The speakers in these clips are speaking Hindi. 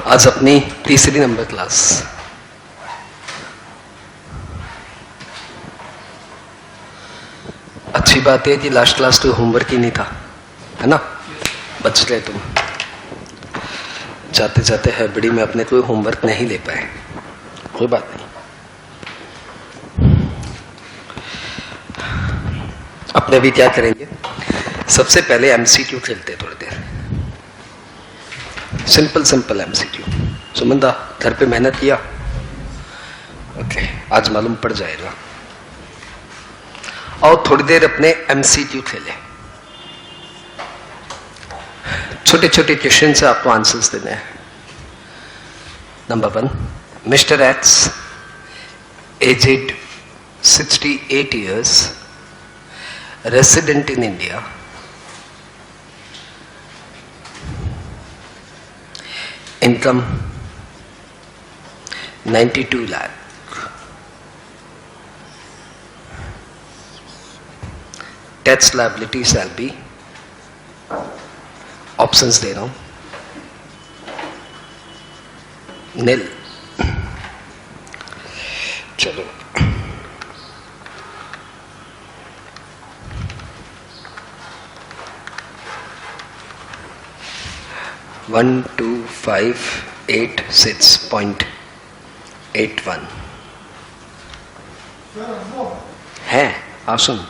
आज अपनी तीसरी नंबर क्लास। अच्छी बात है कि लास्ट क्लास तो होमवर्क ही नहीं था, है ना? बच गए तुम। जाते जाते हैबड़ी में अपने कोई होमवर्क नहीं ले पाए, कोई बात नहीं। अपने अभी क्या करेंगे, सबसे पहले एमसीक्यू खेलते थोड़ी देर। Simple simple MCQ. सुमंदा घर पे मेहनत किया? ओके, आज मालूम पड़ जाएगा। और थोड़ी देर अपने एमसीक्यू खेले। छोटे छोटे क्वेश्चन से आपको आंसर्स देने हैं। Number 1, mister X, aged 68 years, resident in India, income 92 lakh, tax liability shall be, options दे रहा हूं, nil। चलो 12,586.81 है। आप सुन,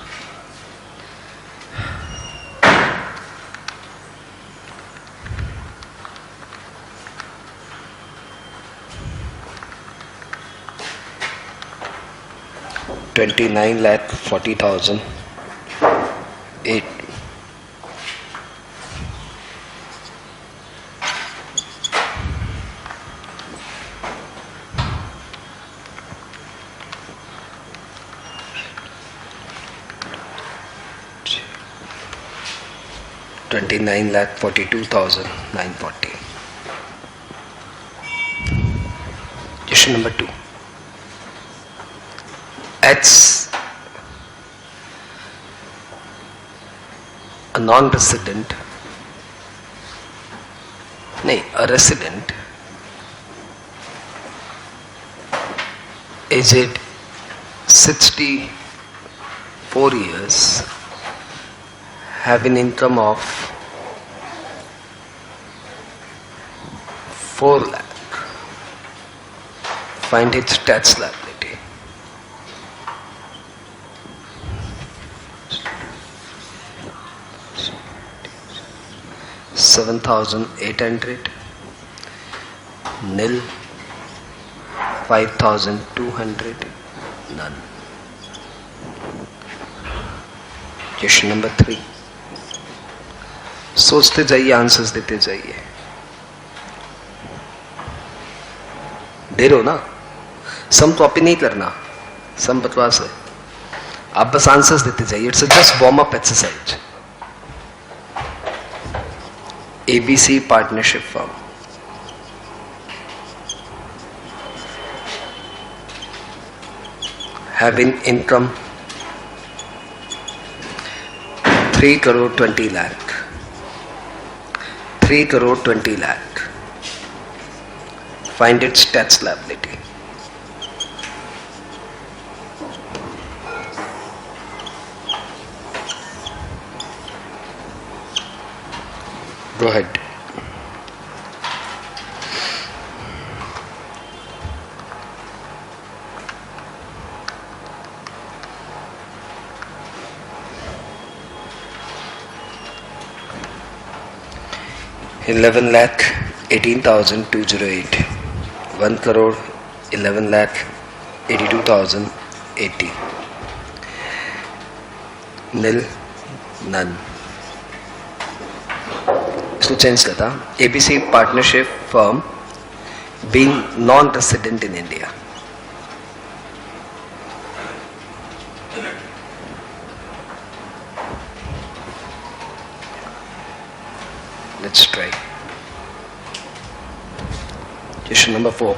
$29,40,008। $29,42,940। Question number 2. X, a non-resident, a resident, aged 64 years, have an income of 4 lakh. Find its tax liability. $7,800, nil, 5,200, none। Question number 3, सोचते जाइए, आंसर्स देते जाइए। दे रहे हो ना? सम कॉपी नहीं करना, सम बकवास है। आप बस आंसर्स देते जाइए। It's just warm up exercise. ABC partnership firm, having income 3,20 lakh, 3,20 lakh. Find its tax liability. Go ahead. $11,18,208, 1,11,82,080, nil, none। इसको चेंज करता, ABC partnership firm being non resident in India. Let's try. Question number 4.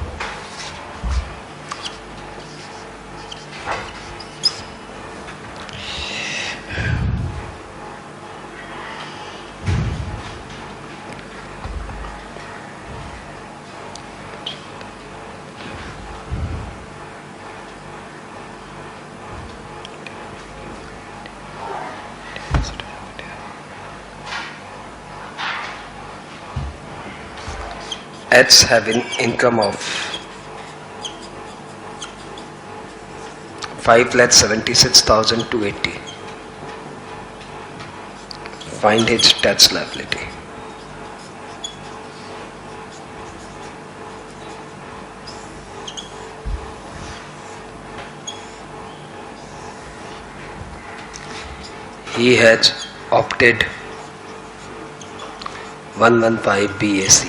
H having income of 5,76,280. Find his tax liability. He has opted 115 BAC.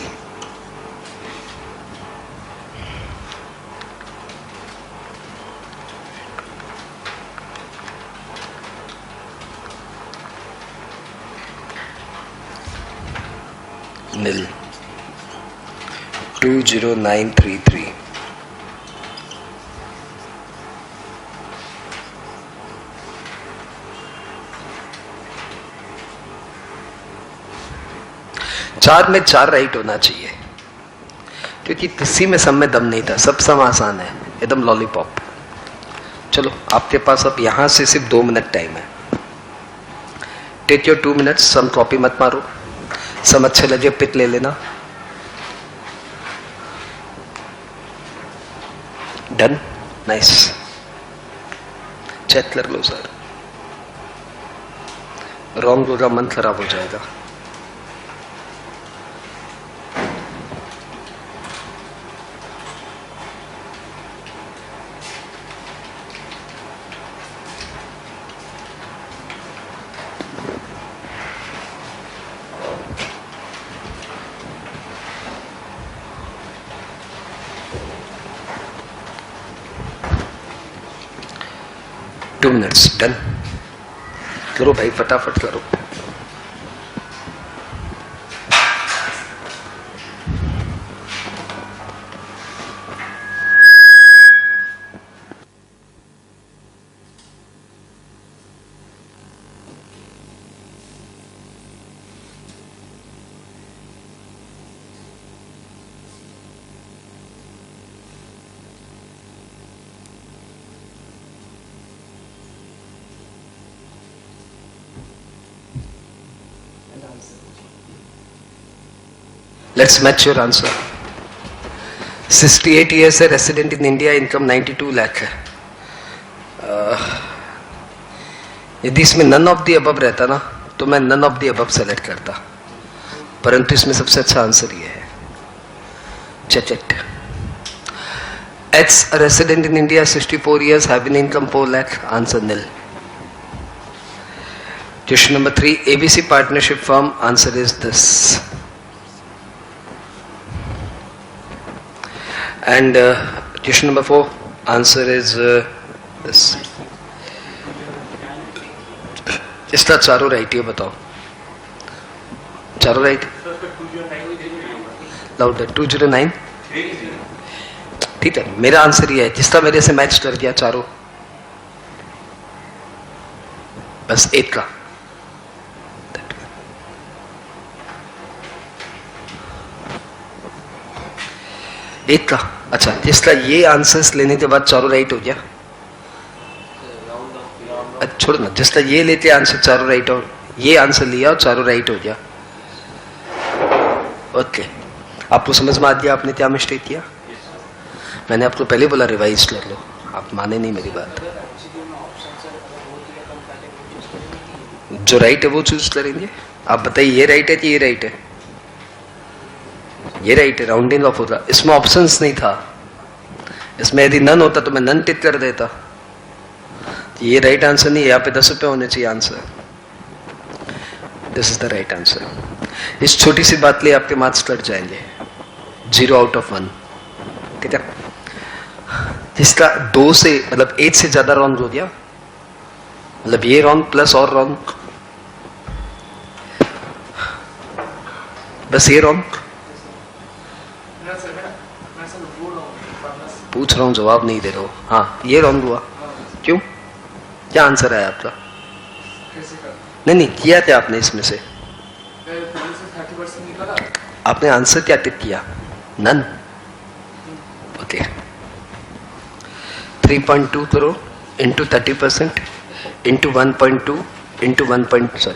Nil 20933. चार में चार राइट होना चाहिए, क्योंकि किसी में सब में दम नहीं था, सब सम आसान है, एकदम लॉलीपॉप। चलो आपके पास अब यहां से सिर्फ 2 मिनट टाइम है। टेक योर 2 मिनट्स, सम कॉपी मत मारो, सम अच्छे लगे पिक ले लेना। डन, नाइस, चेक कर लो सर। रॉन्ग होगा मन खराब हो जाएगा। Two minutes, done. करो भाई, फटाफट करो। Let's match your answer. 68 years है, resident in India, income 92 lakh है। यदि इसमें none of the above रहता ना तो मैं none of the above select करता, परंतु इसमें सबसे अच्छा आंसर ये है। Check it. X, a resident in India, 64 years, having income 4 lakh, answer nil. Question number 3, ABC partnership firm, answer is this. And question number 4, answer is this. इसका चारों राइट है, बताओ चारों राइट। लाउडर 209, ठीक है। मेरा आंसर ये है, जिसका मेरे से मैच कर गया चारों, बस एक का। एक का, अच्छा, जिसका ये आंसर्स लेने के बाद चारों राइट हो गया, छोड़ ना, जिसका ये लेते आंसर चारों राइट हो, ये आंसर लिया और चारों राइट हो गया। ओके, आपको समझ में आ गया आपने क्या मिस्टेक किया? मैंने आपको पहले बोला रिवाइज कर लो, आप माने नहीं मेरी बात। जो राइट है वो चूज करेंगे। आप बताइए ये राइट है कि ये राइट है? ये राइट है, राउंडिंग ऑफ होता। इसमें ऑप्शंस नहीं था, इसमें यदि नन होता तो मैं नन टिक कर देता। ये राइट आंसर नहीं है, यहाँ पे 10 रुपए होने चाहिए answer. This is the right answer. इस छोटी सी बात लिए आपके मार्क्स कट जाएंगे, 0 आउट ऑफ 1, ठीक है। इसका 2 से मतलब 8 से ज्यादा रॉन्ग हो गया, मतलब ये रॉन्ग प्लस और रॉन्ग, बस ये रॉन्ग। पूछ रहा हूँ, जवाब नहीं दे रहा हूँ। हाँ, ये रॉन्ग हुआ, क्यों? क्या आंसर है आपका? नहीं किया क्या आपने इसमें से? आपने आंसर क्या टिक किया? नन। ओके, 3.2 करो into 30% into 1.2 into 1.12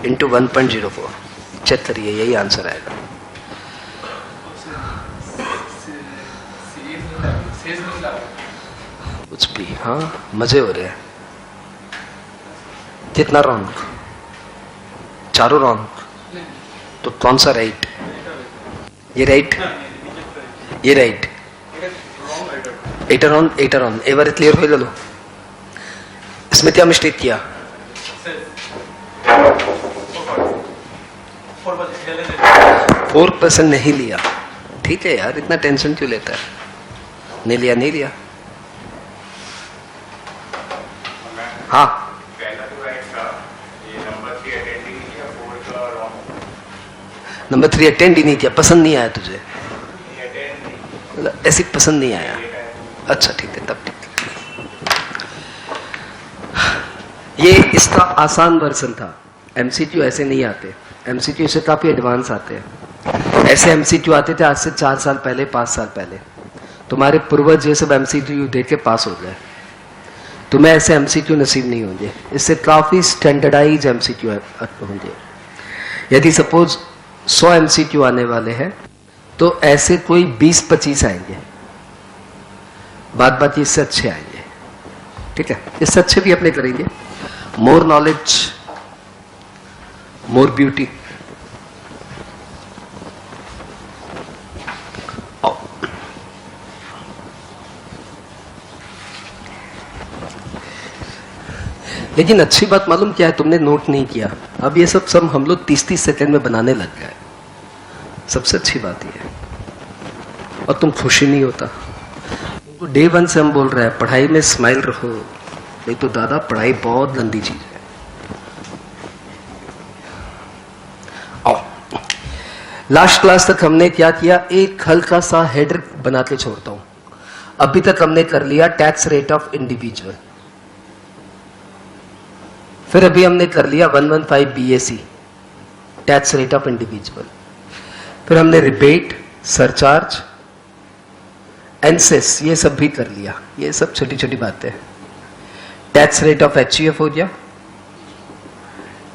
into 1.04। Check करिए, यही आंसर आएगा। कुछ भी, हाँ मजे हो रहे हैं। कितना रॉन्ग? चारों रॉन्ग। तो कौन सा राइट? ये राइट, ये राइट, एटर ऑन, एटर ऑन। एक बार क्लियर हो लो, इसमें क्या मिस्टेक किया? 4% नहीं लिया। ठीक है यार, इतना टेंशन क्यों लेता है? नहीं लिया, नहीं लिया। हाँ नंबर 3 अटेंड ही नहीं किया, पसंद नहीं आया तुझे? ऐसी पसंद नहीं आया? अच्छा ठीक है, तब ठीक है। ये इसका आसान वर्जन था। एमसीक्यू ऐसे नहीं आते, एमसीक्यू से काफी एडवांस आते हैं। ऐसे एमसीक्यू आते थे आज से 4 साल पहले, 5 साल पहले। तुम्हारे पूर्वज ये सब एमसीक्यू देख के पास हो गए, तुम्हें ऐसे एमसीक्यू नसीब नहीं होंगे। इससे काफी स्टैंडर्डाइज एमसीक्यू होंगे। यदि सपोज 100 एमसीक्यू आने वाले हैं तो ऐसे कोई 20-25 आएंगे, बाद बाकी इससे अच्छे आएंगे। ठीक है, इससे अच्छे भी अपने करेंगे। मोर नॉलेज, मोर ब्यूटी। लेकिन अच्छी बात मालूम क्या है? तुमने नोट नहीं किया। अब ये सब हम लोग 30-30 सेकंड में बनाने लग गए। सबसे अच्छी बात ये है। और तुम खुशी नहीं होता। तो डे 1 से हम बोल रहे हैं पढ़ाई में स्माइल रहो, नहीं तो दादा पढ़ाई बहुत गंदी चीज है। और लास्ट क्लास तक हमने क्या किया? एक हल्का सा हेडर बना के छोड़ता हूं। अभी तक हमने कर लिया टैक्स रेट ऑफ इंडिविजुअल, फिर अभी हमने कर लिया 115 BAC tax rate of individual, फिर हमने रिबेट, सरचार्ज, एनसेस, ये सब भी कर लिया। ये सब छोटी छोटी बातें। टैक्स रेट ऑफ HUF हो गया,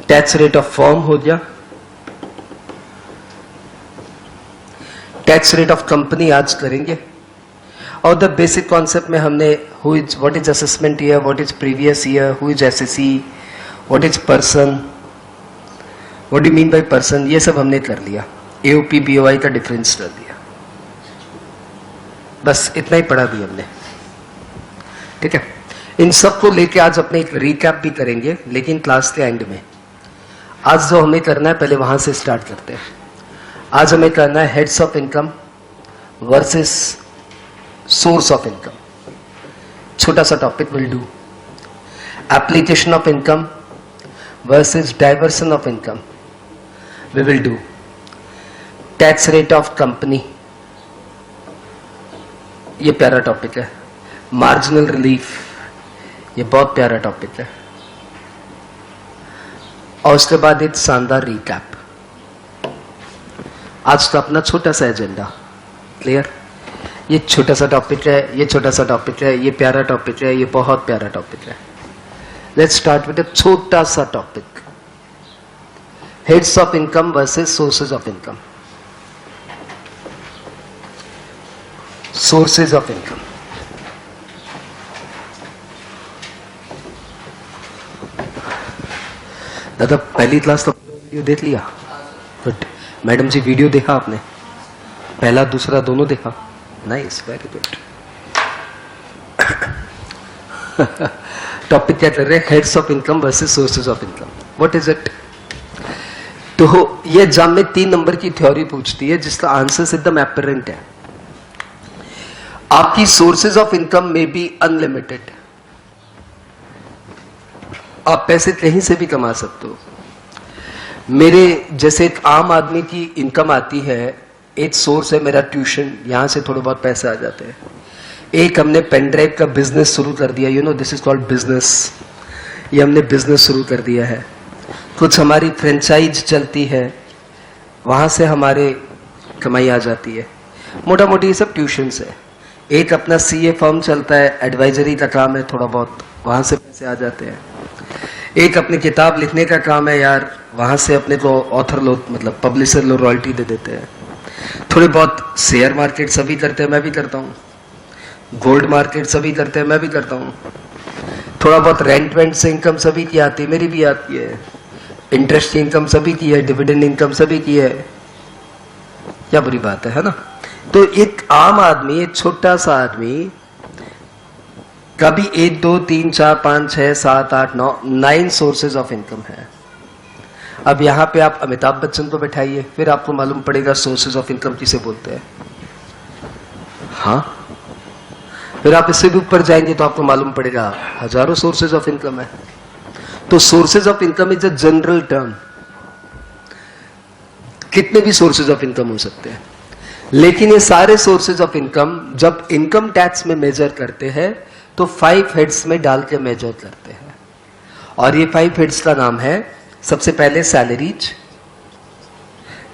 टैक्स रेट ऑफ फॉर्म हो गया, टैक्स रेट ऑफ कंपनी आज करेंगे। और द बेसिक कॉन्सेप्ट में हमने what is assessment year, what is previous year, who is SSE, what is person, what do mean by person, ये सब हमने कर लिया। AOP BOI का डिफरेंस कर दिया। बस इतना ही पढ़ा भी हमने। ठीक है, इन सब को लेके आज अपने एक रिकैप भी करेंगे, लेकिन क्लास के एंड में। आज जो हमें करना है पहले वहां से स्टार्ट करते हैं। आज हमें करना है heads of income versus source of income. छोटा सा topic will do. Application of income versus diversion of income we will do. Tax rate of company, ये प्यारा टॉपिक है। मार्जिनल रिलीफ, ये बहुत प्यारा टॉपिक है। और उसके बाद एक शानदार रिकैप। आज का अपना छोटा सा एजेंडा क्लियर। ये छोटा सा टॉपिक है, ये छोटा सा टॉपिक है, ये प्यारा टॉपिक है, ये बहुत प्यारा टॉपिक है। Let's start with a छोटा सा topic, heads of income versus sources of income. Sources of income. दादा पहली क्लास तो वीडियो देख लिया? गुड। मैडम जी वीडियो देखा आपने? पहला दूसरा दोनों देखा? Nice, very good. टॉपिक क्या कर रहे हैं? Heads of income versus sources of income. What is it? तो ये एग्जाम में 3 नंबर की थ्योरी पूछती है जिसका आंसर एकदम एपरेंट है। आपकी सोर्सेज ऑफ इनकम में बी अनलिमिटेड। आप पैसे कहीं से भी कमा सकते हो। मेरे जैसे एक आम आदमी की इनकम आती है, एक सोर्स है मेरा ट्यूशन, यहां से थोड़े बहुत पैसे आ जाते हैं। एक हमने पेन ड्राइव का बिजनेस शुरू कर दिया, you know this is called business. ये हमने बिजनेस शुरू कर दिया है। कुछ हमारी फ्रेंचाइज चलती है, वहां से हमारे कमाई आ जाती है। मोटा मोटी ये सब ट्यूशन है। एक अपना CA फर्म चलता है, एडवाइजरी का काम है थोड़ा बहुत, वहां से पैसे आ जाते हैं। एक अपनी किताब लिखने का काम है यार, वहां से अपने को ऑथर लोग मतलब पब्लिशर लोग रॉयल्टी दे देते हैं। थोड़ी बहुत शेयर मार्केट सभी करते हैं, मैं भी करता हूँ, गोल्ड मार्केट सभी करते हैं, मैं भी करता हूं। थोड़ा बहुत रेंट वेंट से इनकम सभी की आती है, मेरी भी आती है। इंटरेस्ट की इनकम सभी की है, डिविडेंड इनकम सभी की है। क्या बुरी बात है ना? तो एक आम आदमी, एक छोटा सा आदमी का भी 1 2 3 4 5 6 7 8 9 सोर्सेज ऑफ इनकम है। अब यहां पे आप अमिताभ बच्चन को बैठाइए, फिर आपको मालूम पड़ेगा सोर्सेज ऑफ इनकम किसे बोलते हैं। हाँ, फिर आप इससे भी ऊपर जाएंगे तो आपको मालूम पड़ेगा हजारों सोर्सेज ऑफ इनकम है। तो sources of income is a general term. कितने भी सोर्सेज ऑफ इनकम हो सकते हैं, लेकिन ये सारे सोर्सेज ऑफ इनकम जब इनकम टैक्स में मेजर करते हैं तो 5 हेड्स में डाल के मेजर करते हैं। और ये 5 हेड्स का नाम है, सबसे पहले सैलरीज,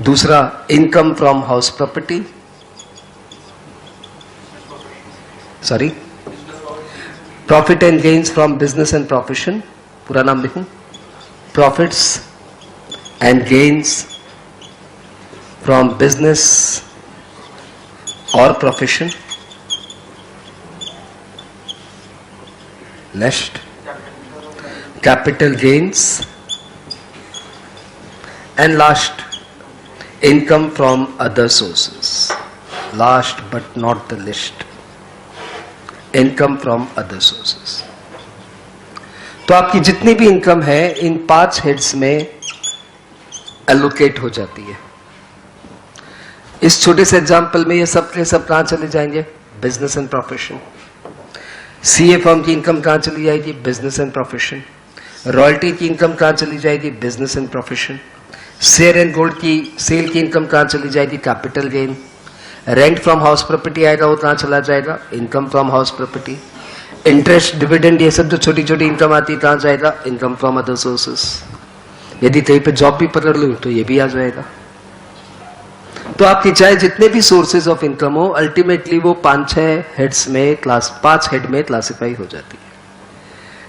दूसरा income from house property, sorry profit and gains from business and profession, पूरा नाम लिखूं, profits and gains from business और profession, next capital gains, and last income from other sources. Last but not the least, income from other sources. तो आपकी जितनी भी इनकम है इन 5 हेड्स में एलोकेट हो जाती है। इस छोटे से एग्जांपल में ये सब के सब कहां चले जाएंगे? Business and profession. CA firm की इनकम कहां चली जाएगी? Business and profession. रॉयल्टी की इनकम कहां चली जाएगी? Business and profession. Share and gold की सेल की इनकम कहां चली जाएगी? Capital gain. Rent from house property आएगा, वो कहां चला जाएगा? Income from house property. Interest, dividend, ये सब जो छोटी छोटी इनकम आती है कहां जाएगा? Income from other sources. यदि कहीं पे जॉब भी पकड़ लूं तो ये भी आ जाएगा। तो आपकी चाहे जितने भी सोर्सेज ऑफ इनकम हो, अल्टीमेटली वो 5-6 हेड्स में 5 हेड में क्लासिफाई हो जाती है।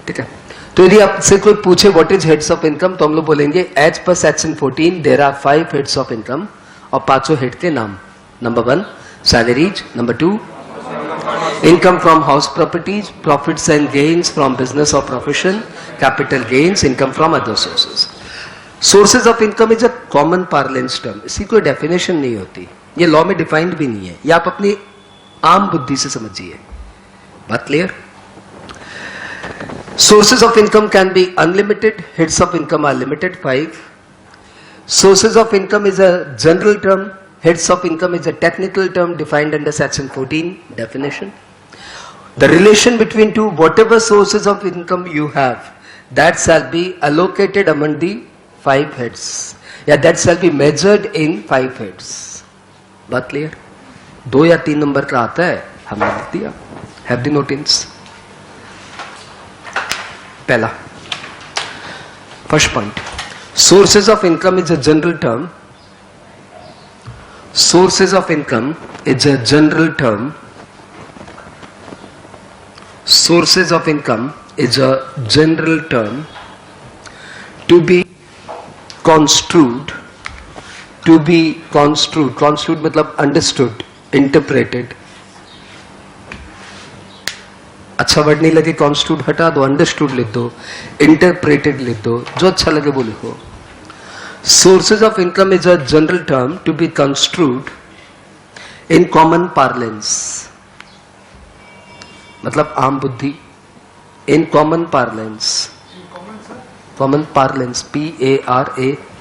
ठीक है, तो यदि आपसे कोई पूछे what is heads of income, तो हम लोग बोलेंगे as per section 14 there are 5 heads of income, और 5 हेड के नाम। Number 1 salaries, number 2 income from house properties, profits and gains from business और profession, capital gains, income from other sources. Sources of income is a common parlance term, इसकी कोई डेफिनेशन नहीं होती, ये लॉ में डिफाइंड भी नहीं है, ये आप अपनी आम बुद्धि से समझिए। बात clear? Sources of income can be unlimited, heads of income are limited, 5. Sources of income is a general term, heads of income is a technical term defined under section 14 definition. The relation between two, whatever sources of income you have, that shall be allocated among the 5 heads. Yeah, that shall be measured in 5 heads. बात clear? 2 या 3 नंबर का आता है, हमने लिख दिया, have the notes. पहला, first point, sources of income is a general term. Sources of income is a general term. Sources of income is a general term to be construed, construed मतलब अंडरस्टूड, इंटरप्रेटेड। अच्छा वर्ड नहीं लगे कॉन्स्ट्रूड हटा दो, अंडरस्टूड लिख दो, इंटरप्रेटेड लिख दो, जो अच्छा लगे वो लिखो। Sources of income is a general term to be construed in common parlance, मतलब आम बुद्धि, in common parlance, common parlance,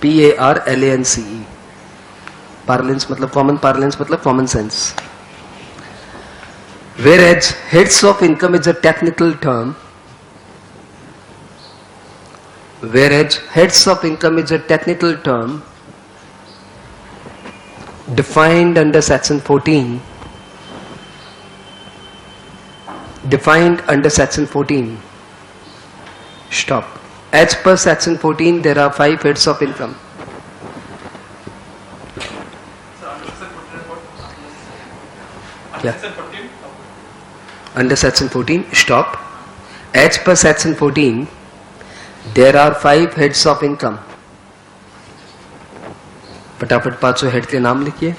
PARLANCE, parlance मतलब कॉमन पार्लेंस मतलब common sense. Whereas heads of income is a technical term, whereas heads of income is a technical term defined under section 14, defined under section 14. Stop. As per section 14 there are 5 heads of income. Yeah. Under section 14, stop. As per section 14, there are 5 heads of income. फटाफट 500 हेड के नाम लिखिए।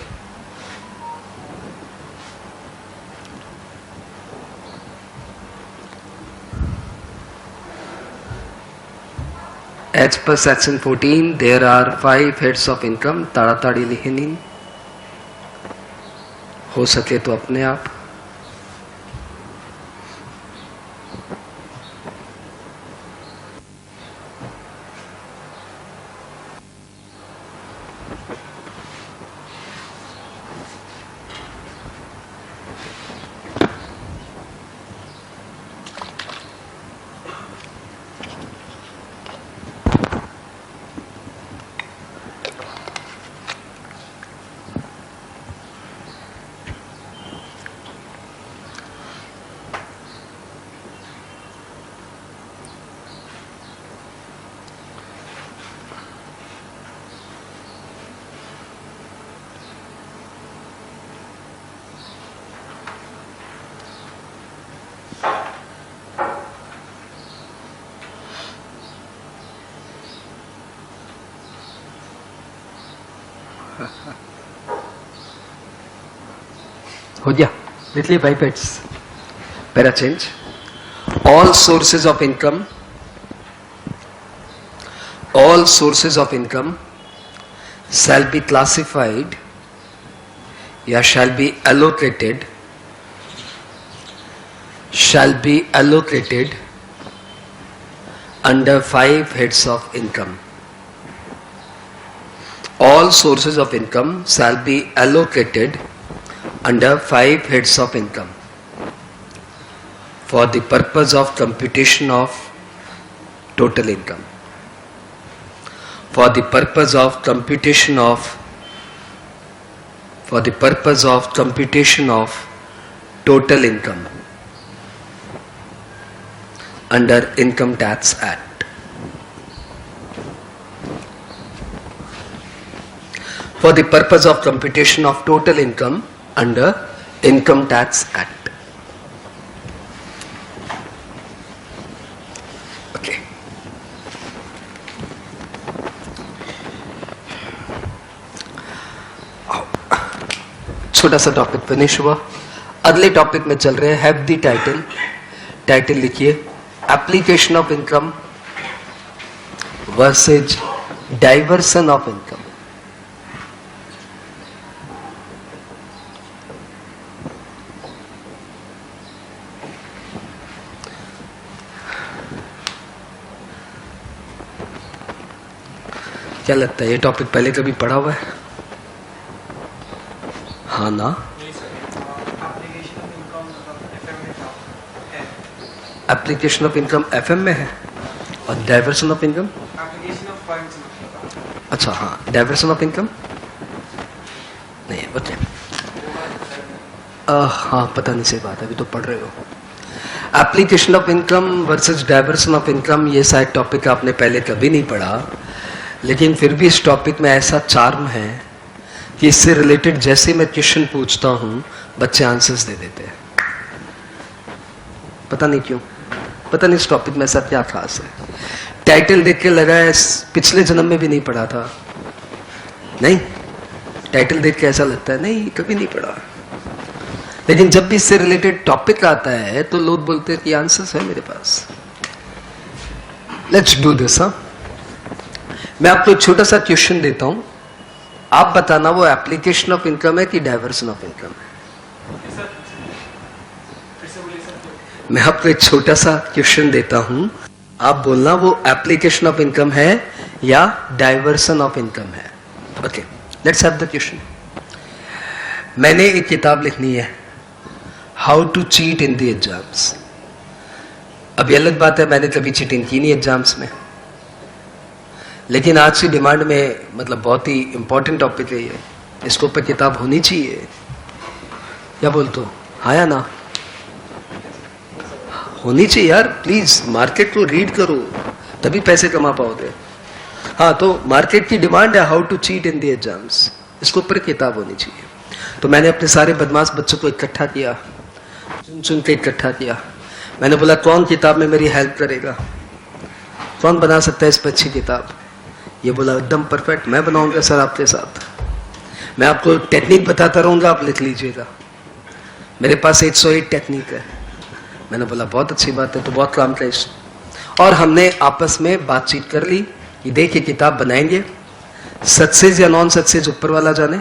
As per section 14, there are 5 heads of income. ताड़ाताड़ी लिखे नहीं, हो सके तो अपने आप. हो गया. लिटली पाइपेट्स. Para change. All sources of income shall be classified या shall be allocated under 5 heads of income. All sources of income shall be allocated under 5 heads of income for the purpose of computation of total income. For the purpose of computation of total income under Income Tax Act. For the purpose of computation of total income under Income Tax Act. Okay. छोटा सा टॉपिक फिनिश हुआ. अगले टॉपिक में चल रहे हैं. हैव द टाइटल लिखिए. Application of income versus diversion of income. क्या लगता है ये टॉपिक पहले कभी पढ़ा हुआ है? हाँ ना. एप्लीकेशन ऑफ इनकम एफएम में है और डाइवर्सन ऑफ इनकम. अच्छा हाँ, डाइवर्सन ऑफ इनकम नहीं है. बच्चे हाँ पता नहीं, सही बात है, अभी तो पढ़ रहे हो. Application of income versus diversion of income, ये शायद टॉपिक आपने पहले कभी नहीं पढ़ा, लेकिन फिर भी इस टॉपिक में ऐसा चार्म है कि इससे रिलेटेड जैसे मैं क्वेश्चन पूछता हूं बच्चे आंसर्स दे देते हैं. पता नहीं क्यों, पता नहीं इस टॉपिक में ऐसा क्या खास है. टाइटल देख के लगा है पिछले जन्म में भी नहीं पढ़ा था. नहीं, टाइटल देख के ऐसा लगता है नहीं कभी नहीं पढ़ा, लेकिन जब भी इससे रिलेटेड टॉपिक आता है तो लोग बोलते हैं कि आंसर्स है मेरे पास. Let's do this. मैं आपको एक छोटा सा क्वेश्चन देता हूं, आप बताना वो एप्लीकेशन ऑफ इनकम है कि डाइवर्सन ऑफ इनकम है. मैं आपको एक छोटा सा क्वेश्चन देता हूं, आप बोलना वो एप्लीकेशन ऑफ इनकम है या डाइवर्सन ऑफ इनकम है. Okay, let's have the question. मैंने एक किताब लिखनी है, how to cheat in the exams. अभी अलग बात है मैंने कभी चीटिंग की नहीं एग्जाम्स में, लेकिन आज की डिमांड में मतलब बहुत ही इंपॉर्टेंट टॉपिक है ये, इसके ऊपर किताब होनी चाहिए. क्या बोलते हो? हाँ या ना? होनी चाहिए यार, प्लीज मार्केट को रीड करो तभी पैसे कमा पाओगे. हाँ, तो मार्केट की डिमांड है how to cheat in the exams, इसके ऊपर किताब होनी चाहिए. तो मैंने अपने सारे बदमाश बच्चों को इकट्ठा किया, चुन के इकट्ठा किया. मैंने बोला कौन किताब में मेरी हेल्प करेगा, कौन बना सकता है इस पर अच्छी किताब. ये बोला एकदम परफेक्ट, मैं बनाऊंगा सर आपके साथ. मैं आपको टेक्निक बताता रहूंगा, आप लिख लीजिएगा. मेरे पास 108 टेक्निक है. मैंने बोला बहुत अच्छी बात है, तो बहुत काम का इस. और हमने आपस में बातचीत कर ली कि देखिए किताब बनाएंगे, सक्सेस या नॉन सक्सेस ऊपर वाला जाने,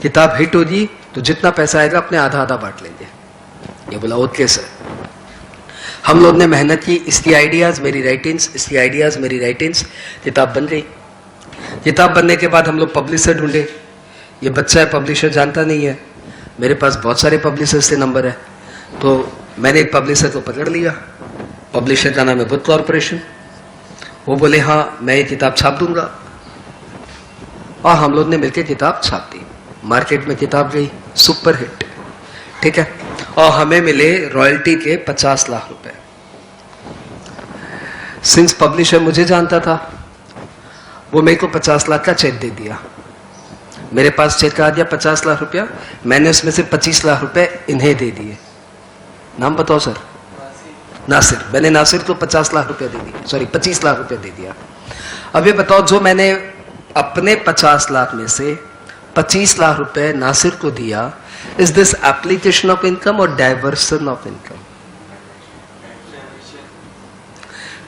किताब हिट होगी तो जितना पैसा आएगा अपने आधा आधा बांट लेंगे। ये बोला ओके सर। हम लोग ने मेहनत की, इसकी आइडियाज मेरी राइटिंग्स, इसकी आइडियाज मेरी राइटिंग्स, किताब बन गई। किताब बनने के बाद हम लोग पब्लिशर ढूंढे। ये बच्चा है, पब्लिशर जानता नहीं है, मेरे पास बहुत सारे पब्लिशर से नंबर है, तो मैंने एक पब्लिशर को पकड़ लिया। पब्लिशर का नाम है बुक कॉर्पोरेशन। वो बोले हाँ मैं ये किताब छाप दूंगा, और हम लोग ने मिलकर किताब छाप दी। मार्केट में किताब गई, सुपर हिट, ठीक है, और हमें मिले रॉयल्टी के 50 लाख रुपए। सिंस पब्लिशर मुझे जानता था, वो मेरे को 50 लाख का चेक दे दिया। मेरे पास चेक आ गया 50 लाख रुपया, मैंने उसमें से 25 लाख रुपए इन्हें दे दिए। नाम बताओ सर? नासिर। मैंने नासिर को 50 लाख रुपए दे दिए, सॉरी 25 लाख रुपए दे दिया। अब ये बताओ, जो मैंने अपने 50 लाख में से 25 लाख रुपए नासिर को दिया, is this application of income और डाइवर्सन ऑफ इनकम?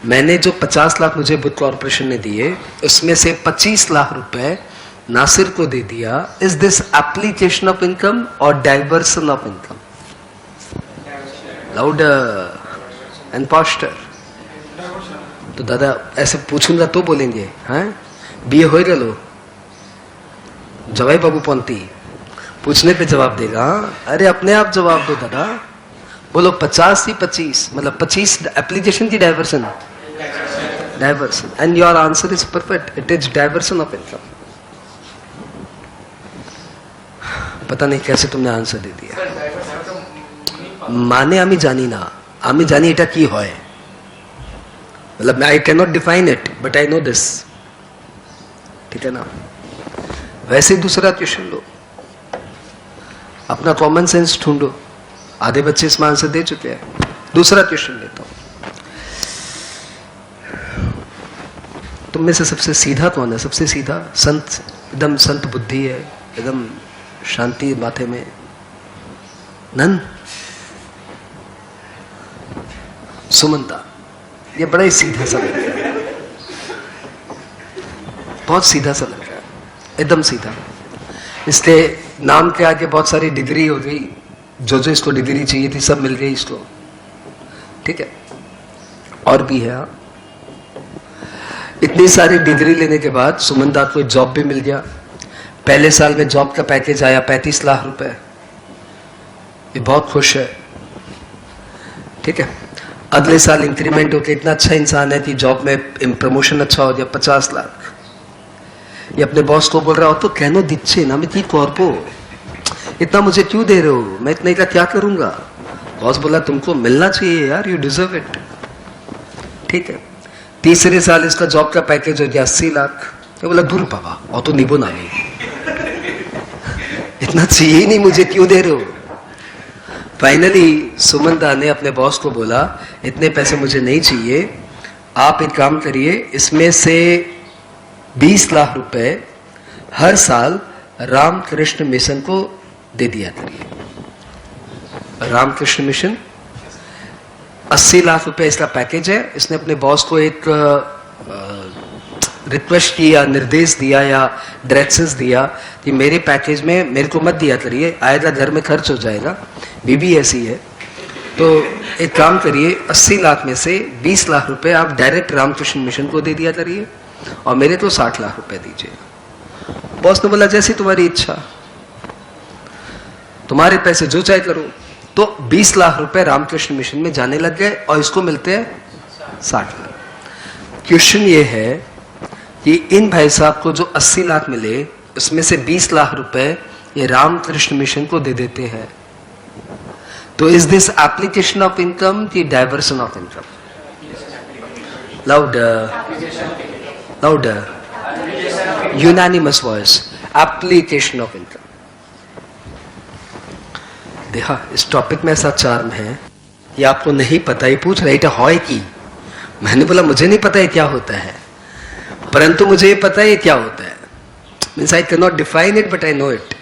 मैंने जो 50 लाख मुझे बुक कॉर्पोरेशन ने दिए, उसमें से 25 लाख रुपए नासिर को दे दिया, is this application of income और diversion of income? Louder and poster. तो दादा ऐसे पूछूंगा तो बोलेंगे हैं बीए हो गलो जवाई बाबू पंती, पूछने पे जवाब देगा। अरे अपने आप जवाब दो दादा, बोलो 50 ही 25, मतलब 25 एप्लीकेशन की diversion, diversion, and your answer is perfect, it is diversion of income. पता नहीं कैसे तुमने आंसर दे दिया। माने आमी जानी ना, आमी जानी এটা কি হয়, मतलब I can not define it but I know this, ठीक है ना। वैसे दूसरा क्वेश्चन लो, अपना कॉमन सेंस ढूंढो। आधे बच्चे इसमें आंसर दे चुके हैं। दूसरा क्वेश्चन लेता हूं, तुम में से सबसे सीधा कौन है? सबसे सीधा संत, एकदम संत बुद्धि है, एकदम शांति माथे में, नन सुमंता। ये बड़ा ही सीधा सा लग रहा है, बहुत सीधा सा लग रहा है, एकदम सीधा। इसके नाम के आगे बहुत सारी डिग्री हो गई, जो जो इसको डिग्री चाहिए थी सब मिल गई इसको, ठीक है। और भी है, इतनी सारी डिग्री लेने के बाद सुमंता को जॉब भी मिल गया। पहले साल में जॉब का पैकेज आया 35 लाख रुपए। ये बहुत खुश है, ठीक है। अगले साल इंक्रीमेंट होकर इतना अच्छा इंसान है कि जॉब में प्रमोशन अच्छा हो गया, 50 लाख। ये अपने बॉस को बोल रहा हो तो कहनो दिच्छे ना, मैं ठीक कॉर्पो, इतना मुझे क्यों दे रहे हो, मैं इतने का क्या करूंगा। बॉस बोला तुमको मिलना चाहिए यार, यू डिजर्व इट, ठीक है। तीसरे साल इसका जॉब का पैकेज हो गया 80 लाख। ये बोला दूर बाबा और तो निबो ना, नहीं इतना चाहिए ही नहीं मुझे, क्यों दे रहे हो। फाइनली सुमंता ने अपने बॉस को बोला इतने पैसे मुझे नहीं चाहिए, आप एक काम करिए, इसमें से 20 लाख रुपए हर साल रामकृष्ण मिशन को दे दिया करिए। रामकृष्ण मिशन 80 लाख रुपए इसका पैकेज है। इसने अपने बॉस को एक रिक्वेस्ट किया, निर्देश दिया या डायरेक्शंस दिया कि मेरे पैकेज में मेरे को मत दिया करिए, आएगा घर में खर्च हो जाएगा, बीबी ऐसी है, तो एक काम करिए 80 लाख में से 20 लाख रुपए आप डायरेक्ट रामकृष्ण मिशन को दे दिया करिए और मेरे को 60 लाख रुपए दीजिए। बॉस ने बोला जैसी तुम्हारी इच्छा, तुम्हारे पैसे जो चाहे करो। तो 20 लाख रुपए रामकृष्ण मिशन में जाने लग गए और इसको मिलते हैं 60 लाख। क्वेश्चन ये है कि इन भाई साहब को जो 80 लाख मिले उसमें से 20 लाख रुपए ये रामकृष्ण मिशन को दे देते हैं, तो is this application of income की diversion of income? Louder, louder, unanimous voice, application of income. देखा इस टॉपिक में ऐसा चार्म है कि आपको नहीं पता, ही पूछ रहे है कि मैंने बोला मुझे नहीं पता है क्या होता है, परंतु मुझे ये पता है क्या होता है। Means I can not define it but I know it.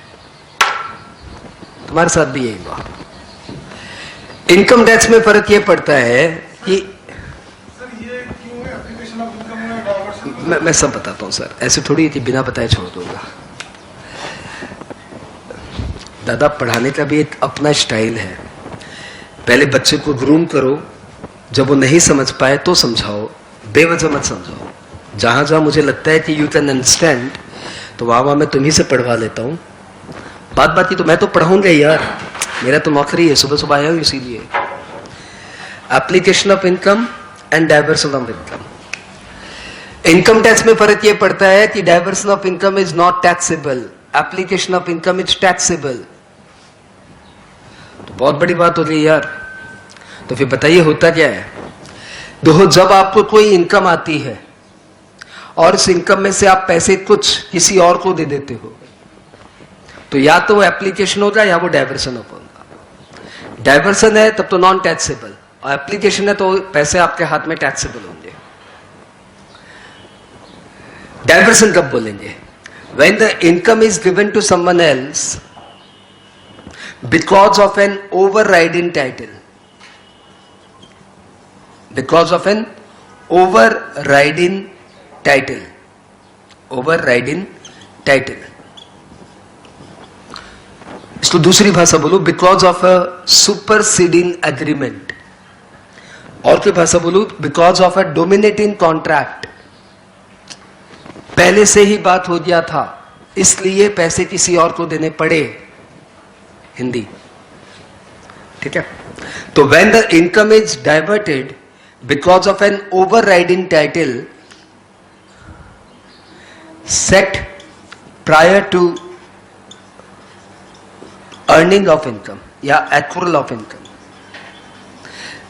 तुम्हारे साथ भी यही हुआ। इनकम टैक्स में फर्क ये पड़ता है कि मैं सब बताता हूँ सर, ऐसे थोड़ी कि बिना बताए छोड़ दूंगा। दादा पढ़ाने का भी एक अपना स्टाइल है। पहले बच्चे को ग्रूम करो, जब वो नहीं समझ पाए तो समझाओ, बेवजह मत समझाओ। जहां जहां मुझे लगता है कि यू कैन अंडरस्टैंड, तो वहां मैं तुम्ही से पढ़वा लेता हूँ। बात की तो मैं तो पढ़ाऊंगा यार, मेरा तो नौकरी है, सुबह सुबह आया हूँ इसीलिए। Application of income and diversion of income. Income tax में फर्क ये पड़ता है कि diversion of income is not taxable, application of income is taxable. तो बहुत बड़ी बात हो गई यार। तो फिर बताइए होता क्या है? देखो, जब आपको कोई इनकम आती है और इस इनकम में से आप पैसे कुछ किसी और को दे देते हो, तो या तो वो एप्लीकेशन होगा या वो डाइवर्सन होगा। डाइवर्सन है तब तो नॉन टैक्सेबल, और एप्लीकेशन है तो पैसे आपके हाथ में टैक्सेबल होंगे। डाइवर्सन कब बोलेंगे? When the income is given to someone else because of an overriding title. Because of an overriding title. Overriding title. इसको दूसरी भाषा बोलो, because of a superseding agreement. और कोई भाषा बोलो, because of a dominating contract. पहले से ही बात हो गया था, इसलिए पैसे किसी और को देने पड़े। हिंदी ठीक है? तो when the income is diverted because of an overriding title set prior to earning of income या accrual of income,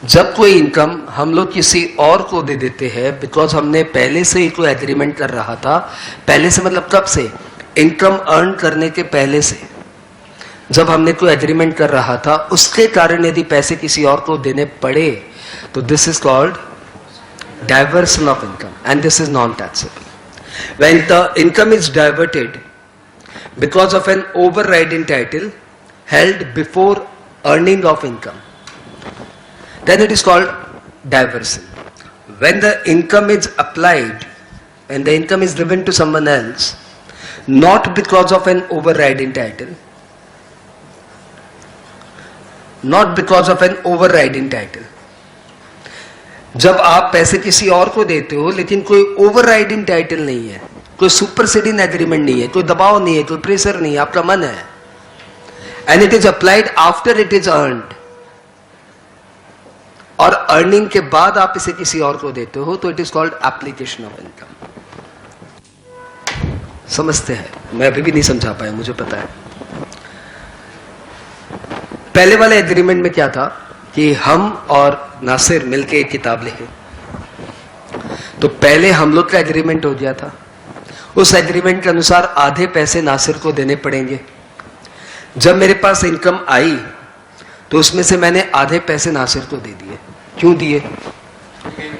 जब कोई इनकम हम लोग किसी और को दे देते हैं बिकॉज हमने पहले से ही कोई एग्रीमेंट कर रहा था, पहले से मतलब कब से? इनकम अर्न करने के पहले से जब हमने कोई एग्रीमेंट कर रहा था, उसके कारण यदि पैसे किसी और को देने पड़े तो this is called diversion of income and this is non taxable. When the income is diverted because of an overriding title held before earning of income, then it is called diversion. When the income is applied and the income is given to someone else, not because of an overriding title, not because of an overriding title. जब आप पैसे किसी और को देते हो लेकिन कोई ओवरराइडिंग टाइटल नहीं है, कोई सुपरसीडिंग एग्रीमेंट नहीं है, कोई दबाव नहीं है, कोई प्रेशर नहीं है, आपका मन है, and it is applied after it is earned, और अर्निंग के बाद आप इसे किसी और को देते हो, तो it is called application of income. समझते हैं? मैं अभी भी नहीं समझा पाया, मुझे पता है। पहले वाले एग्रीमेंट में क्या था कि हम और नासिर मिलके एक किताब लिखे, तो पहले हम लोग का एग्रीमेंट हो गया था। उस एग्रीमेंट के अनुसार आधे पैसे नासिर को देने पड़ेंगे। जब मेरे पास इनकम आई तो उसमें से मैंने आधे पैसे नासिर को दे दिए। क्यों दिए?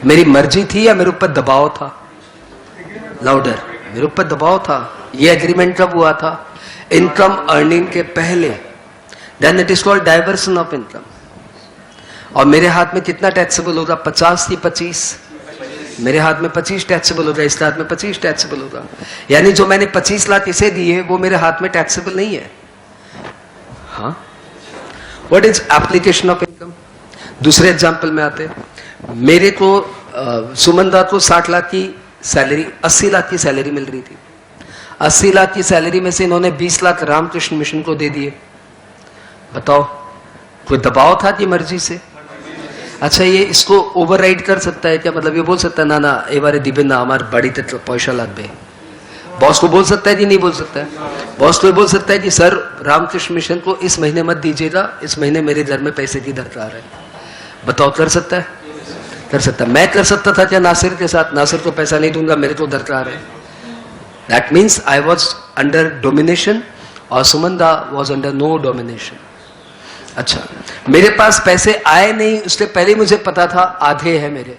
मेरी मर्जी थी या मेरे ऊपर दबाव था? लाउडर, मेरे ऊपर दबाव था। ये एग्रीमेंट कब हुआ था? इनकम अर्निंग के पहले। Then it is called diversion of income. और मेरे हाथ में कितना टैक्सेबल होगा? 50 की 25। मेरे हाथ में 25 टैक्सेबल होगा, इसके हाथ में 25 टैक्सेबल होगा। यानी जो मैंने 25 लाख इसे दिए वो मेरे हाथ में टैक्सेबल नहीं है। हाँ, what is application of income? दूसरे एग्जाम्पल में आते हैं। मेरे को सुमनदा को 60 लाख की सैलरी, 80 लाख की सैलरी मिल रही थी। 80 लाख की सैलरी में से इन्होंने 20 लाख रामकृष्ण मिशन को दे दिए। बताओ, कोई दबाव था कि मर्जी से? अच्छा, ये इसको ओवरराइड कर सकता है क्या? मतलब ये बोल सकता है ना ना ए बारे दिबे ना हमार बड़ी तक पैसा लागबे? बॉस को बोल सकता है कि नहीं बोल सकता है? बॉस को बोल सकता है कि सर रामकृष्ण मिशन को इस महीने मत दीजिएगा, इस महीने मेरे घर में पैसे की दरकार है। बताओ, कर सकता है? कर सकता है। मैं कर सकता था क्या नासिर के साथ? नासिर को पैसा नहीं दूंगा, मेरे को दरकार है। That means I was under domination और सुमनदा वॉज अंडर नो डोमिनेशन। अच्छा, मेरे पास पैसे आए नहीं, उससे पहले मुझे पता था आधे है मेरे।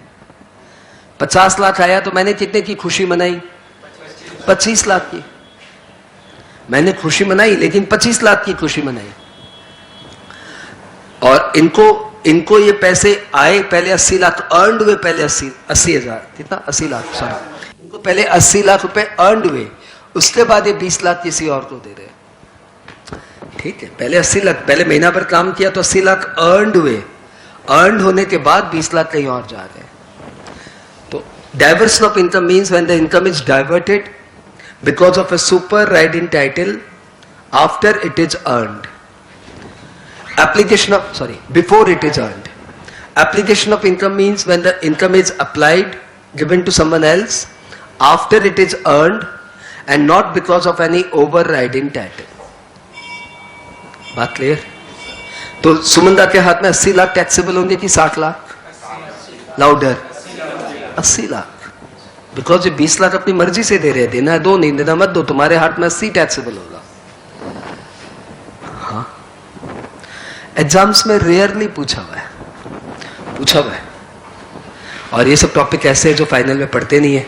50 लाख आया तो मैंने कितने की खुशी मनाई? 25 लाख की। मैंने खुशी मनाई लेकिन 25 लाख की खुशी मनाई। और इनको ये पैसे आए पहले 80 लाख, अर्नड हुए पहले 80,000, कितना 80 लाख, सॉरी, उनको पहले 80 लाख रुपए अर्नड हुए, उसके बाद ये 20 लाख किसी और को दे रहे। ठीक है, पहले 80 लाख, पहले महीना भर काम किया तो 80 लाख अर्नड हुए, अर्नड होने के बाद 20 लाख कहीं और जा रहे। तो diversion of income means when the income is diverted because of a super riding title after it is earned. Application of, sorry, before it is earned. Application of income means when the income is applied, given to someone else, after it is earned and not because of any overriding title. बात क्लियर? तो सुमंदा के हाथ में 80 लाख टैक्सेबल होंगे कि 60 लाख? लाउडर, 80 लाख. बिकॉज ये 20 लाख अपनी मर्जी से दे रहे हैं, देना है दो, नहीं देना मत दो, तुम्हारे हाथ में 80 टैक्सेबल होगा. एग्जाम्स में रेयरली पूछा हुआ है. और ये सब टॉपिक ऐसे है जो फाइनल में पढ़ते नहीं है,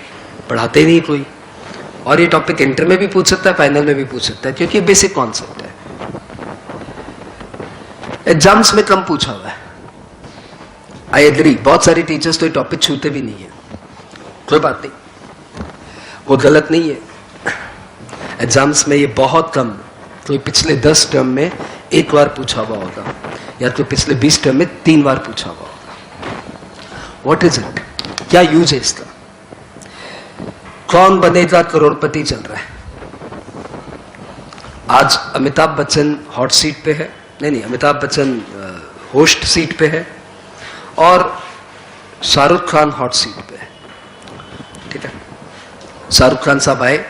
पढ़ाते नहीं कोई. और ये टॉपिक इंटर में भी पूछ सकता है, फाइनल में भी पूछ सकता है, क्योंकि बेसिक कॉन्सेप्ट है. एग्जाम्स में कम पूछा हुआ है. आई एग्री, बहुत सारे टीचर्स तो ये टॉपिक छूते भी नहीं है. कोई बात नहीं, वो गलत नहीं है. एग्जाम्स में ये बहुत कम, कोई पिछले 10 टर्म में एक बार पूछा हुआ होगा, या तो पिछले 20 टर्म में 3 बार पूछा हुआ होगा. What is it? क्या यूज है इसका? कौन बनेगा करोड़पति चल रहा है. आज अमिताभ बच्चन हॉट सीट पे है, नहीं, अमिताभ बच्चन होस्ट सीट पे है और शाहरुख खान हॉट सीट पे है. ठीक है, शाहरुख खान साहब आए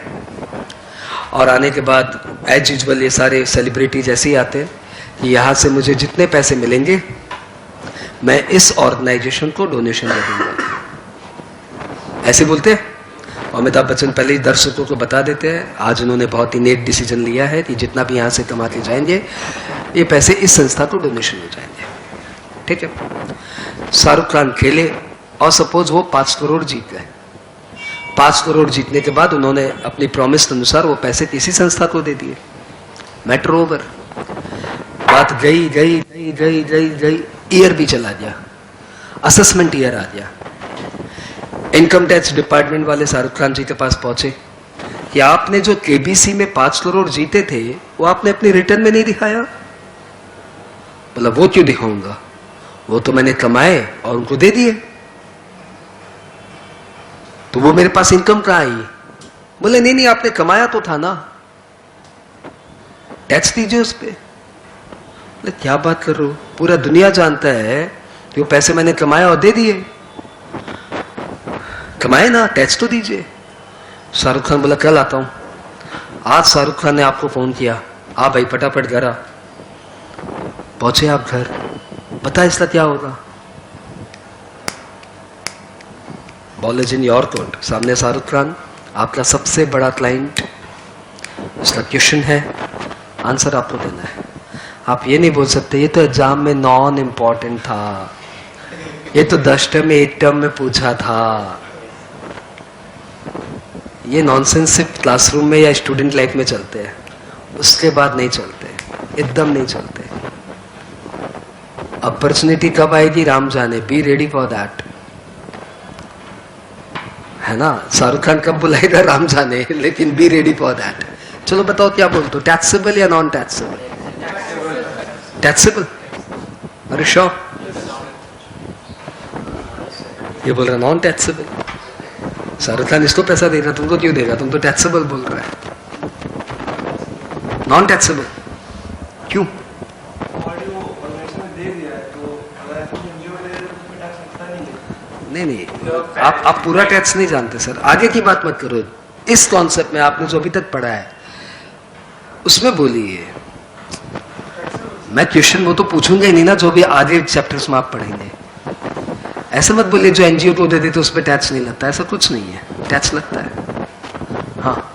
और आने के बाद एज यूजुअल ये सारे सेलिब्रिटी जैसे ही आते हैं कि यहाँ से मुझे जितने पैसे मिलेंगे मैं इस ऑर्गेनाइजेशन को डोनेशन दे दूंगा, ऐसे बोलते हैं. अमिताभ बच्चन पहले ही दर्शकों को बता देते हैं, आज उन्होंने बहुत ही नेक डिसीजन लिया है कि जितना भी यहाँ से कमा के जाएंगे ये पैसे इस संस्था को डोनेशन हो जाएंगे. ठीक है, शाहरुख खान खेले और सपोज वो 5 करोड़ जीत गए. 5 करोड़ जीतने के बाद उन्होंने अपनी प्रॉमिस अनुसार वो पैसे किसी संस्था को दे दिए. Matter over. बात गई गई गई गई गई गई, ईयर भी चला गया, असेसमेंट ईयर आ गया. इनकम टैक्स डिपार्टमेंट वाले शाहरुख खान जी के पास पहुंचे कि आपने जो केबीसी में 5 करोड़ जीते थे वो आपने अपनी रिटर्न में नहीं दिखाया. बोला वो क्यों दिखाऊंगा, वो तो मैंने कमाए और उनको दे दिए, तो वो मेरे पास इनकम कहाँ आई? बोले नहीं आपने कमाया तो था ना, टैक्स दीजिए उस पे. बोले क्या बात कर रहे हो, पूरा दुनिया जानता है कि वो पैसे मैंने कमाया और दे दिए. कमाए ना, टैक्स तो दीजिए. शाहरुख खान बोला कल आता हूं. आज शाहरुख खान ने आपको फोन किया, आ भाई फटाफट घर आ. पहुंचे आप घर, पता है इसका क्या होगा? Ball is in your court. सामने शाहरुख खान, आपका सबसे बड़ा क्लाइंट, उसका क्वेश्चन है, आंसर आपको देना है. आप ये नहीं बोल सकते ये तो एग्जाम में नॉन इम्पॉर्टेंट था, ये तो 10 टर्म में 1 टर्म में पूछा था. ये नॉनसेंस सिर्फ क्लासरूम में या स्टूडेंट लाइफ में चलते हैं, उसके बाद नहीं चलते, एकदम नहीं चलते. अपॉर्चुनिटी कब आएगी राम जाने, बी रेडी फॉर दैट, है ना. शाहरुख खान कब बुलाएगा राम जाने, लेकिन बी रेडी फॉर दैट. चलो बताओ क्या बोलते हो, टैक्सेबल या नॉन टैक्सेबल? टैक्सेबल. अरे श्योर. ये बोल रहा नॉन टैक्सेबल. शाहरुख खान इसको पैसा देगा, तुमको क्यों देगा, तुम तो टैक्सेबल बोल रहा है. नॉन टैक्सेबल क्यों? नहीं, आप पूरा टैक्स नहीं जानते सर. आगे की बात मत करो, इस कॉन्सेप्ट में आपने जो अभी तक पढ़ा है उसमें बोलिए. मैं क्वेश्चन वो तो पूछूंगा ही नहीं ना जो भी आगे चैप्टर्स में आप पढ़ेंगे. ऐसा मत बोलिए जो एनजीओ को दे देते उस पर टैक्स नहीं लगता, ऐसा कुछ नहीं है, टैक्स लगता है. हाँ,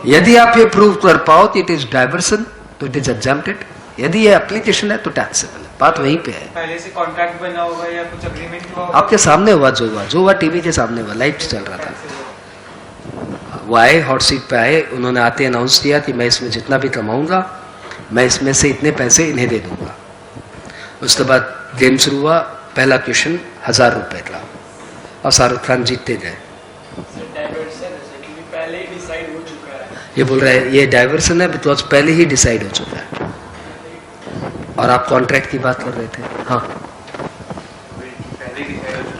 यदि आप ये प्रूव कर पाओ कि इट इज डाइवर्सन तो इट इज एग्जाम्प्टेड. यदि ये एप्लीकेशन है तो टैक्सेबल है. बात वहीं पे है. पहले से कॉन्ट्रैक्ट बना होगा या कुछ एग्रीमेंट हुआ होगा? आपके सामने हुआ, जो हुआ टीवी के सामने हुआ, लाइव चल रहा था. वो आए, हॉट सीट पे आए, उन्होंने आते अनाउंस किया कि मैं इसमें जितना भी कमाऊंगा मैं इसमें से इतने पैसे इन्हें दे दूंगा. उसके बाद गेम शुरू हुआ. पहला क्वेश्चन 1000 रुपए का, और शाहरुख खान जीतते गए। पहले ही डिसाइड हो चुका है। ये बोल रहा है ये डाइवर्सन है बिकॉज पहले ही डिसाइड हो चुका है। और आप कॉन्ट्रैक्ट की बात कर रहे थे। हाँ,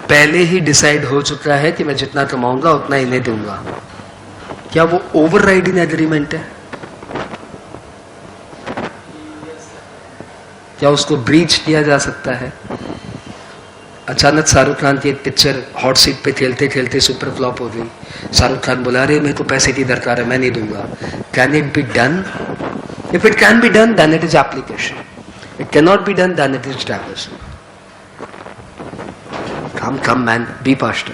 पहले ही डिसाइड हो चुका है कि मैं जितना कमाऊंगा उतना इन्हें दूंगा। क्या वो ओवरराइडिंग एग्रीमेंट है? क्या उसको ब्रीच किया जा सकता है? अचानक शाहरुख खान की एक पिक्चर हॉट सीट पे खेलते खेलते सुपर फ्लॉप हो गई। शाहरुख खान बोला अरे मेरे को पैसे की दरकार है, मैं नहीं दूंगा। Can it be done? If it can be done then it is application. It can not be done then it is diversion. Come man, be faster.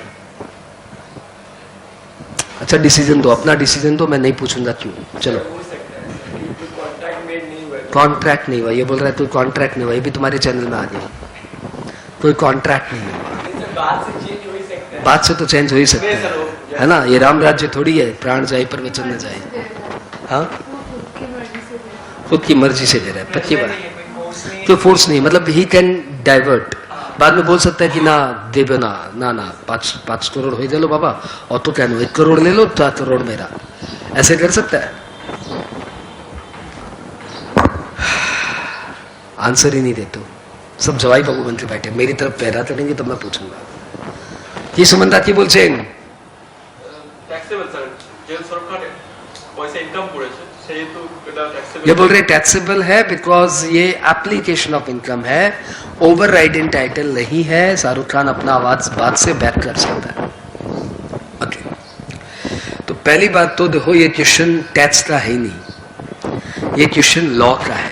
अच्छा डिसीजन दो, अपना डिसीजन दो, मैं नहीं पूछूंगा क्यों। चलो कॉन्ट्रैक्ट नहीं हुआ, ये बोल रहा है कोई कॉन्ट्रैक्ट नहीं हुआ। ये भी तुम्हारे चैनल में आ गया, कोई कॉन्ट्रैक्ट नहीं हुआ। बात से तो चेंज हो ही सकता है ना। ये राम राज्य थोड़ी है प्राण जाए पर वचन न जाए। हाँ, खुद की मर्जी से दे रहा है। पक्की बात, कोई फोर्स नहीं। मतलब ही कैन डाइवर्ट। बाद में बोल सकता है कि ना देवे ना ना ना 5 करोड़ हो चलो बाबा, और तो क्या 1 करोड़ ले लो, 4 करोड़ मेरा, ऐसे कर सकता है। आंसर ही नहीं देते हो, सब जवाई बाबू बन के बैठे। मेरी तरफ पैरा चढ़ेंगे तब मैं पूछूंगा। কি সুমনদা কি বলছেন? ये बोल रहे टैक्सेबल है बिकॉज ये एप्लीकेशन ऑफ इनकम है, ओवर राइडिंग टाइटल नहीं है। शाहरुख खान अपना आवाज बात से बैक कर सकता है। ओके, तो पहली बात तो देखो ये क्वेश्चन टैक्स का है नहीं, ये क्वेश्चन लॉ का है।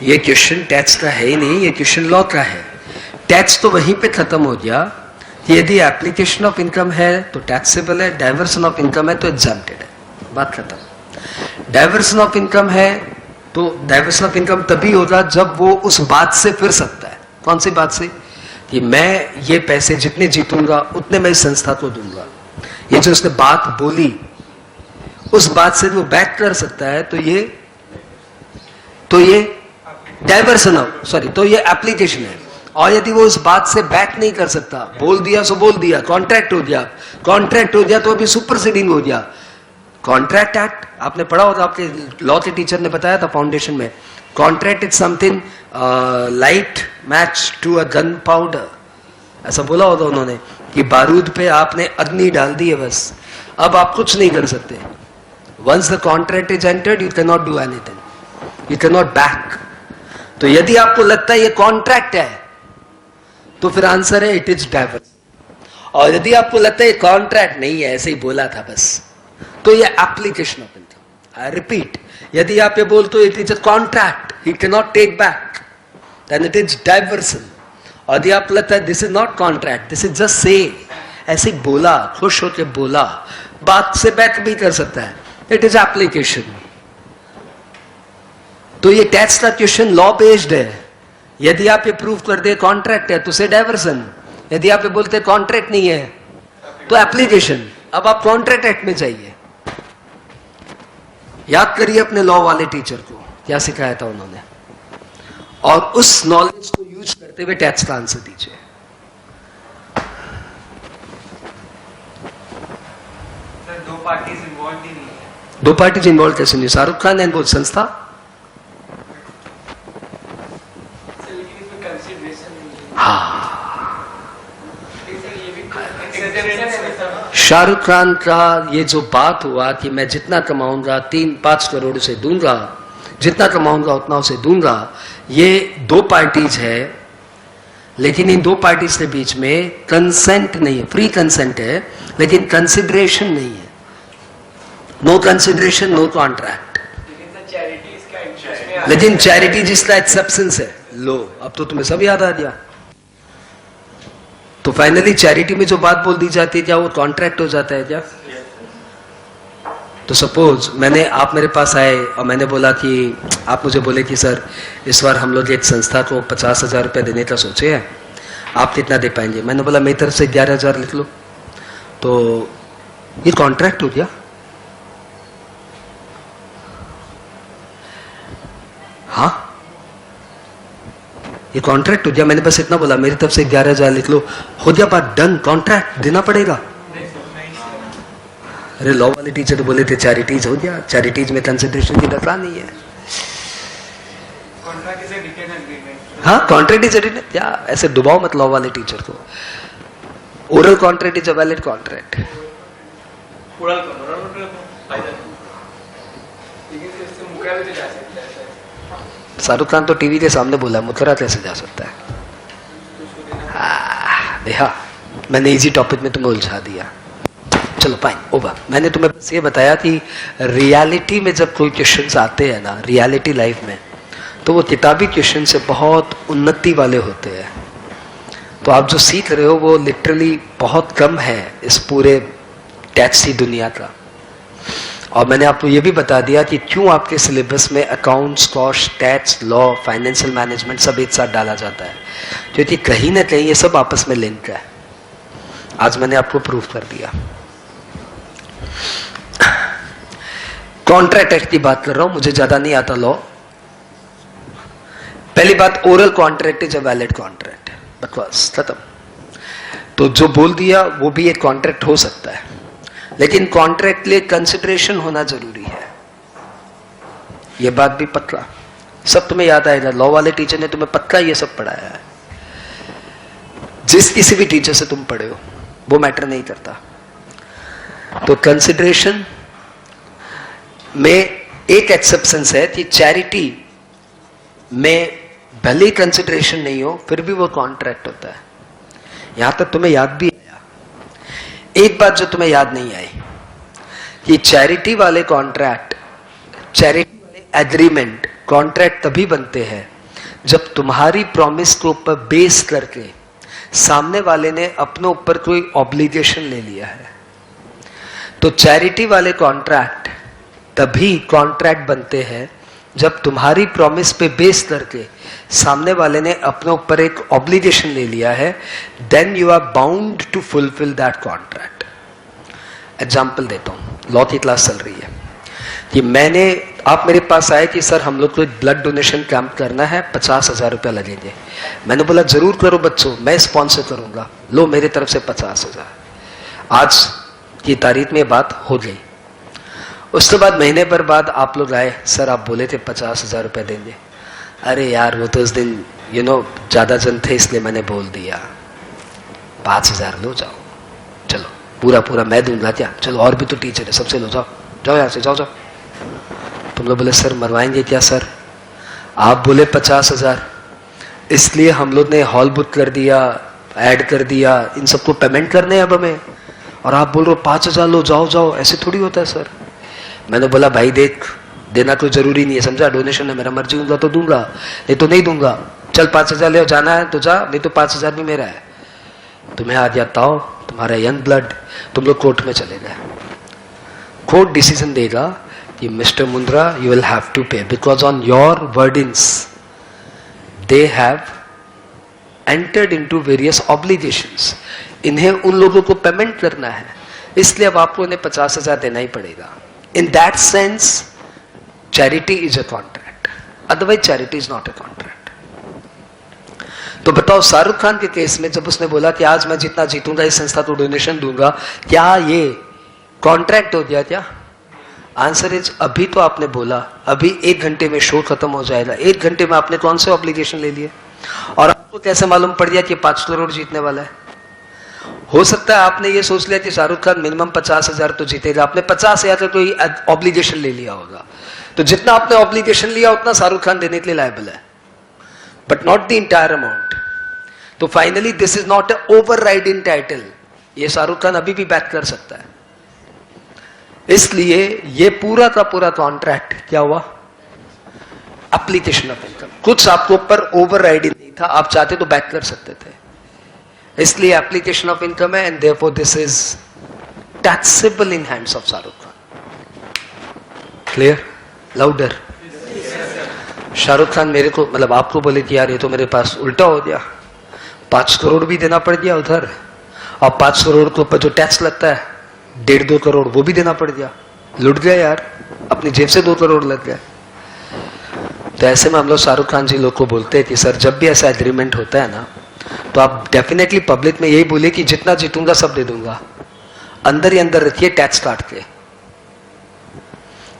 ये क्वेश्चन टैक्स का है ही नहीं, ये क्वेश्चन लॉ का है। टैक्स तो वहीं पे खत्म हो गया कि यदि एप्लीकेशन ऑफ इनकम है तो टैक्सेबल है, डाइवर्सन ऑफ इनकम है तो एग्जम्प्टेड है, बात खत्म। डाइवर्सन ऑफ इनकम है तो डाइवर्सन ऑफ इनकम तभी होगा जब वो उस बात से फिर सकता है। कौन सी बात से? कि मैं ये पैसे जितने जीतूंगा उतने मैं इस संस्था को दूंगा। ये जो उसने बात बोली उस बात से वो बैक कर सकता है, तो ये डाइवर्सन ऑफ तो ये एप्लीकेशन है। और यदि वो उस बात से बैक नहीं कर सकता, बोल दिया सो बोल दिया, कॉन्ट्रैक्ट हो गया, कॉन्ट्रैक्ट हो गया तो अभी सुपरसीडिंग हो गया। कॉन्ट्रैक्ट एक्ट आपने पढ़ा होगा, आपके लॉ के टीचर ने बताया था फाउंडेशन में। Contract is something light match to a gun powder, ऐसा बोला होगा उन्होंने कि बारूद पे आपने अग्नि डाल दी है, बस अब आप कुछ नहीं कर सकते। Once the contract is entered you can not do anything, you can not back. तो यदि आपको लगता है ये कॉन्ट्रैक्ट है तो फिर आंसर है इट इज डाइवर्स। और यदि आपको लगता है ये कॉन्ट्रैक्ट नहीं है, ऐसे ही बोला था बस, तो ये application of income. I repeat, यदि आप ये बोलते हो it is a contract, he can not take back, then it is diversion. और यदि आपको लगता है this is not contract, this is just say, ऐसे बोला, खुश होकर बोला, बात से बैक भी कर सकता है, इट इज एप्लीकेशन। तो ये टैक्स का क्वेश्चन लॉ बेस्ड है। यदि आप ये प्रूव कर दे कॉन्ट्रैक्ट है तो से डाइवर्सन, यदि आप ये बोलते कॉन्ट्रैक्ट नहीं है तो एप्लीकेशन। अब आप कॉन्ट्रैक्ट एक्ट में जाइए, याद करिए अपने लॉ वाले टीचर को क्या सिखाया था उन्होंने, और उस नॉलेज को यूज करते हुए टैक्स का आंसर दीजिए। दो पार्टीज इन्वॉल्व ही नहीं है। दो पार्टीज इन्वॉल्व कैसे नहीं? शाहरुख खान एंड बोथ संस्था। शाहरुख खान का ये जो बात हुआ कि मैं जितना कमाऊंगा 3-5 करोड़ से दूंगा, जितना कमाऊंगा उतना उसे दूंगा, ये दो पार्टीज है, लेकिन इन दो पार्टीज के बीच में कंसेंट नहीं है, फ्री कंसेंट है लेकिन कंसिडरेशन नहीं है। नो कंसिडरेशन नो कॉन्ट्रैक्ट, लेकिन चैरिटी जिसका एक्सेप्शंस है। लो अब तो तुम्हें सब याद आ गया। तो फाइनली चैरिटी में जो बात बोल दी जाती है क्या वो कॉन्ट्रैक्ट हो जाता है क्या? तो सपोज आप मेरे पास आए और मैंने बोला कि आप मुझे बोले कि सर इस बार हम लोग एक संस्था को 50,000 रुपये देने का सोचे हैं, आप कितना दे पाएंगे? मैंने बोला मेरी तरफ से 11,000 लिख लो, तो ये कॉन्ट्रैक्ट हो गया। हाँ, ये कॉन्ट्रैक्ट हो गया, मैंने बस इतना बोला मेरी तरफ से 11,000 लिख लो, हो गया बात डन, कॉन्ट्रैक्ट देना पड़ेगा। अरे लॉ वाले टीचर तो बोले थे चैरिटीज हो गया, चैरिटीज में कंसिडरेशन की दफा नहीं है। हाँ कॉन्ट्रैक्ट इज एग्रीमेंट, या ऐसे डुबाओ मत लॉ वाले टीचर को। Oral contract is a valid contract. Shahrukh Khan तो टीवी के सामने बोला मुकरा कैसे जा सकता है। देखा मैंने इजी टॉपिक में तुम्हें उलझा दिया। चलो फाइन ओवर। मैंने तुम्हें बस ये बताया कि रियलिटी में जब कोई क्वेश्चंस आते हैं ना रियलिटी लाइफ में, तो वो किताबी क्वेश्चन से बहुत उन्नति वाले होते हैं। तो आप जो सीख रहे हो वो लिटरली बहुत कम है इस पूरे टैक्सी दुनिया का। और मैंने आपको ये भी बता दिया कि क्यों आपके सिलेबस में accounts, cost, tax, law, financial management सब एक साथ डाला जाता है, क्योंकि कहीं ना कहीं ये सब आपस में लिंक है। आज मैंने आपको प्रूफ कर दिया। कॉन्ट्रैक्ट एक्ट की बात कर रहा हूं, मुझे ज्यादा नहीं आता लॉ। पहली बात, oral contract is a valid contract, बकवास खत्म। तो जो बोल दिया वो भी एक कॉन्ट्रैक्ट हो सकता है, लेकिन कॉन्ट्रैक्ट के लिए कंसिडरेशन होना जरूरी है। ये बात भी पक्का सब तुम्हें याद आएगा। लॉ वाले टीचर ने तुम्हें पक्का ये सब पढ़ाया है। जिस किसी भी टीचर से तुम पढ़े हो वो मैटर नहीं करता। तो कंसिडरेशन में एक एक्सेप्शन है कि चैरिटी में भले कंसिडरेशन नहीं हो फिर भी वो कॉन्ट्रैक्ट होता है। यहां तक तुम्हें याद भी आया। एक बात जो तुम्हें याद नहीं आई कि चैरिटी वाले कॉन्ट्रैक्ट, चैरिटी वाले एग्रीमेंट कॉन्ट्रैक्ट तभी बनते हैं जब तुम्हारी प्रॉमिस के ऊपर बेस करके सामने वाले ने अपने ऊपर कोई ऑब्लिगेशन ले लिया है। तो चैरिटी वाले कॉन्ट्रैक्ट तभी कॉन्ट्रैक्ट बनते हैं जब तुम्हारी प्रॉमिस पे बेस करके सामने वाले ने अपने ऊपर एक ऑब्लिगेशन ले लिया है, then you are bound to fulfil that contract. Example देता हूं, लॉ की क्लास चल रही है कि आप मेरे पास आए कि सर हम लोग को एक ब्लड डोनेशन कैंप करना है, 50,000 रुपया लगेंगे। मैंने बोला जरूर करो बच्चों, मैं स्पॉन्सर करूंगा, लो मेरी तरफ से 50,000। आज की तारीख में बात हो गई। उसके बाद महीने भर बाद आप लोग आए, सर आप बोले थे 50,000 रुपये देंगे। अरे यार वो तो उस दिन ज्यादा जन थे इसलिए मैंने बोल दिया, 5,000 लो जाओ। चलो पूरा मैं दूंगा क्या? चलो और भी तो टीचर है, सबसे लो, जाओ जाओ यहाँ से, जाओ जाओ। तुम लोग बोले सर मरवाएंगे क्या? सर आप बोले 50,000 इसलिए हम लोग ने हॉल बुक कर दिया, ऐड कर दिया, इन सबको पेमेंट करने अब हमें, और आप बोल रहे हो 5,000 लो, जाओ जाओ। ऐसे थोड़ी होता है सर। मैंने बोला भाई देख, देना कोई जरूरी नहीं है, समझा? डोनेशन है, मेरा मर्जी दूंगा तो दूंगा, नहीं तो नहीं दूंगा। चल 5,000 ले, जाना है तो जा, नहीं तो 5,000 भी मेरा है। तुम्हें आ जाता हो, तुम्हारा यंग ब्लड, तुम लोग कोर्ट में चले गए। कोर्ट डिसीजन देगा कि mister Mundra you will have to pay because on your wordings they have entered into various obligations. इन्हें उन लोगों को पेमेंट करना है, इसलिए अब आपको इन्हें 50,000 देना ही पड़ेगा। In that sense, charity is a contract. Otherwise, charity is not a contract. तो बताओ शाहरुख खान के केस में जब उसने बोला कि आज मैं जितना जीतूंगा इस संस्था को डोनेशन दूंगा, क्या ये कॉन्ट्रैक्ट हो गया क्या? आंसर इज अभी तो आपने बोला अभी 1 घंटे में शो खत्म हो जाएगा। 1 घंटे में आपने कौन से ऑब्लिगेशन ले लिए? और आपको कैसे मालूम पड़ गया कि 5 करोड़ जीतने वाला है? हो सकता है आपने ये सोच लिया कि शाहरुख खान मिनिमम 50,000 तो जीतेगा, आपने 50,000 का कोई ऑब्लिगेशन ले लिया होगा। तो जितना आपने ऑब्लिगेशन लिया उतना शाहरुख खान देने के लिए लायबल है, but not the entire amount. तो finally this is not a overriding title, ये शाहरुख खान अभी भी बैक कर सकता है। इसलिए ये पूरा का पूरा कॉन्ट्रैक्ट क्या हुआ? Application of income. कुछ आपको ऊपर ओवरराइडिंग नहीं था, आप चाहते तो बैक कर सकते थे, इसलिए एप्लीकेशन ऑफ इनकम है, and therefore this is taxable in hands of Shahrukh Khan. Clear? Louder. Shahrukh Khan मेरे को मतलब आपको बोले कि यार ये तो मेरे पास उल्टा हो गया, 5 करोड़ भी देना पड़ गया उधर, और 5 करोड़ के ऊपर जो टैक्स लगता है 1.5-2 करोड़ वो भी देना पड़ गया। लुट गया यार, अपनी जेब से 2 करोड़ लग गया। तो ऐसे में हम लोग शाहरुख खान जी लोग को बोलते हैं कि सर जब भी ऐसा एग्रीमेंट होता है ना, तो आप डेफिनेटली पब्लिक में यही बोले कि जितना जीतूंगा सब दे दूंगा, अंदर ही अंदर रखिए टैक्स काट के।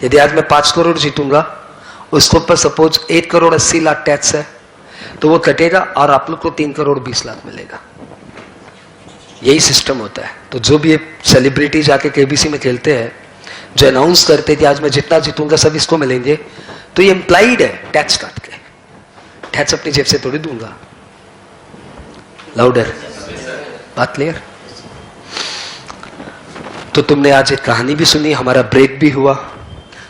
यदि आज मैं 5 करोड़ जीतूंगा, उसके ऊपर सपोज 1 करोड़ 80 लाख टैक्स है, तो वो कटेगा और आप लोग को 3 करोड़ 20 लाख मिलेगा। यही सिस्टम होता है। तो जो भी सेलिब्रिटी जाके केबीसी में खेलते हैं, जो अनाउंस करते हैं कि आज मैं जितना जीतूंगा सब इसको मिलेंगे, तो ये इंप्लाइड है टैक्स काट के। टैक्स अपनी जेब से थोड़ी दूंगा। लाउडर, बात क्लियर? तो तुमने आज एक कहानी भी सुनी, हमारा ब्रेक भी हुआ,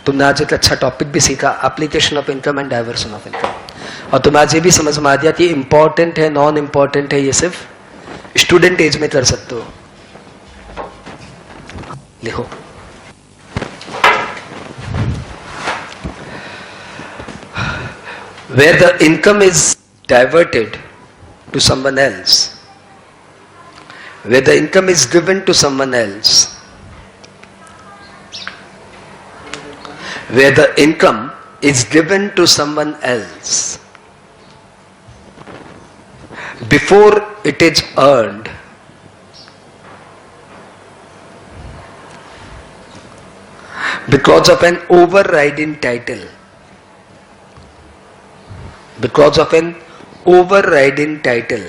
तुमने आज एक अच्छा टॉपिक भी सीखा, application of income and diversion of income. और तुम्हें आज ये भी समझ में आ गया कि इंपॉर्टेंट है नॉन इंपॉर्टेंट है, ये सिर्फ स्टूडेंट एज में कर सकते हो। लिखो, where the income is diverted to someone else, where the income is given to someone else, where the income is given to someone else before it is earned, because of an overriding title, because of an overriding title,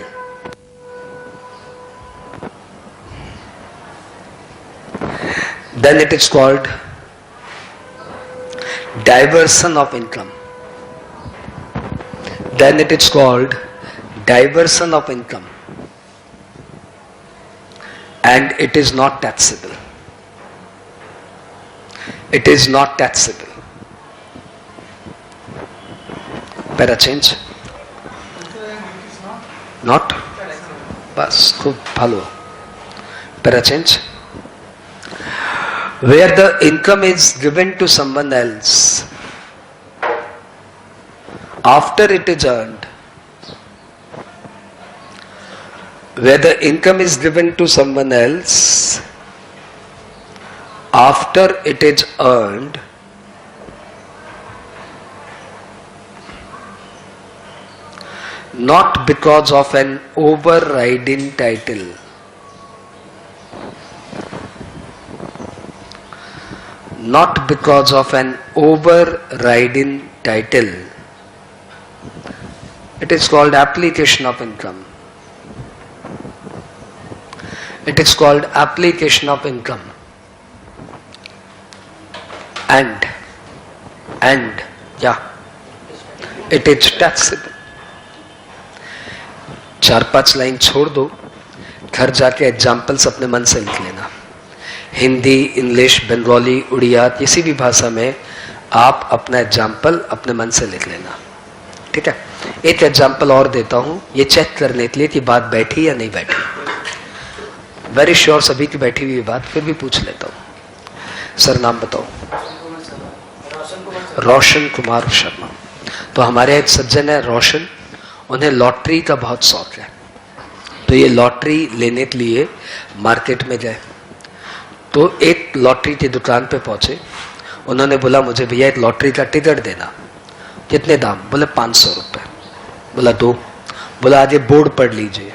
then it is called diversion of income. Then it is called diversion of income, and it is not taxable. It is not taxable. Para change not, बस खूब भालो। Para change, where the income is given to someone else after it is earned, where the income is given to someone else after it is earned, not because of an overriding title, not because of an overriding title, it is called application of income. It is called application of income, and yeah, it is taxable. 4-5 line छोड़ दो, घर जाके एग्जाम्पल्स अपने मन से लिख लेना। हिंदी, इंग्लिश, बंगाली, उड़िया, किसी भी भाषा में आप अपना एग्जाम्पल अपने मन से लिख लेना, ठीक है? एक एग्जाम्पल और देता हूं, ये चेक करने के लिए कि बात बैठी या नहीं बैठी। वेरी श्योर सभी की बैठी हुई बात, फिर भी पूछ लेता हूं। सर नाम बताओ। रोशन कुमार शर्मा। तो हमारे एक सज्जन है रोशन, उन्हें लॉटरी का बहुत शौक है। तो ये लॉटरी लेने के लिए मार्केट में गए, तो एक लॉटरी की दुकान पे पहुंचे। उन्होंने बोला मुझे भैया एक लॉटरी का टिकट देना। कितने दाम? बोले 500 रुपए। बोला दो। बोला आज ये बोर्ड पढ़ लीजिए।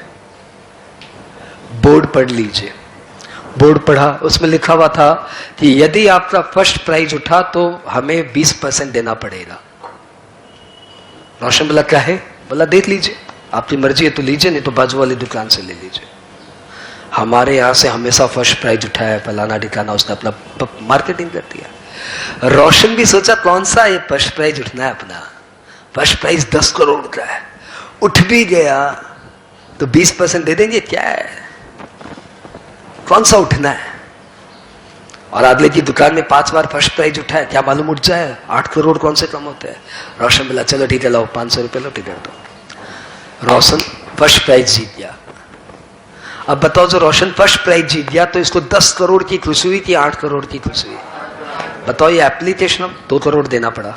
बोर्ड पढ़ लीजिए। बोर्ड पढ़ा, उसमें लिखा हुआ था कि यदि आपका फर्स्ट प्राइज उठा तो हमें 20% देना पड़ेगा। रोशन बोला क्या है? बोला देख लीजिए, आपकी मर्जी है तो लीजिए, नहीं तो बाजू वाली दुकान से ले लीजिए। हमारे यहाँ से हमेशा फर्स्ट प्राइज उठाया फलाना ठिकाना, उसने अपना मार्केटिंग कर दिया। रोशन भी सोचा कौन सा ये फर्स्ट प्राइज उठना है अपना, फर्स्ट प्राइज 10 करोड़ का है। उठ भी गया तो 20% दे देंगे, क्या है, कौन सा उठना है। और अगले की दुकान में 5 बार फर्स्ट प्राइज उठा है, क्या मालूम उठ जाए। 8 करोड़ कौन से कम होते हैं। रोशन बोला चलो ठीक है लाओ 500 रुपए लो टिकट दो। रोशन फर्स्ट प्राइज जीत गया। अब बताओ जो रोशन फर्स्ट प्राइज जीत गया तो इसको 10 करोड़ की खुशी हुई कि 8 करोड़ की खुशी हुई? बताओ ये एप्लीकेशन ऑफ 2 करोड़ देना पड़ा।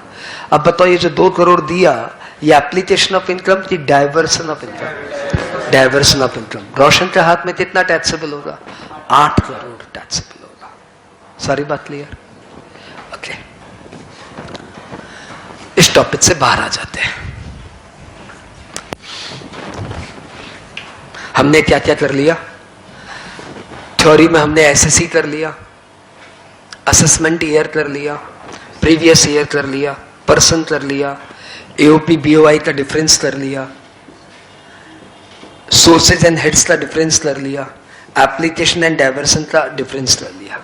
अब बताओ ये जो 2 करोड़ दिया ये एप्लीकेशन ऑफ इनकम की diversion of income? Diversion of income. Roshan के हाथ में कितना टैक्सेबल होगा? 8 करोड़ टैक्सेबल होगा। सारी बात क्लियर? ओके। इस टॉपिक से बाहर आ जाते हैं। हमने क्या क्या कर लिया? थ्योरी में हमने एसएससी कर लिया, असेसमेंट ईयर कर लिया, प्रीवियस ईयर कर लिया, पर्सन कर लिया, एओपी बीओआई का डिफरेंस कर लिया, सोर्सेज एंड हेड्स का डिफरेंस कर लिया, एप्लीकेशन एंड डाइवर्सन का डिफरेंस कर लिया।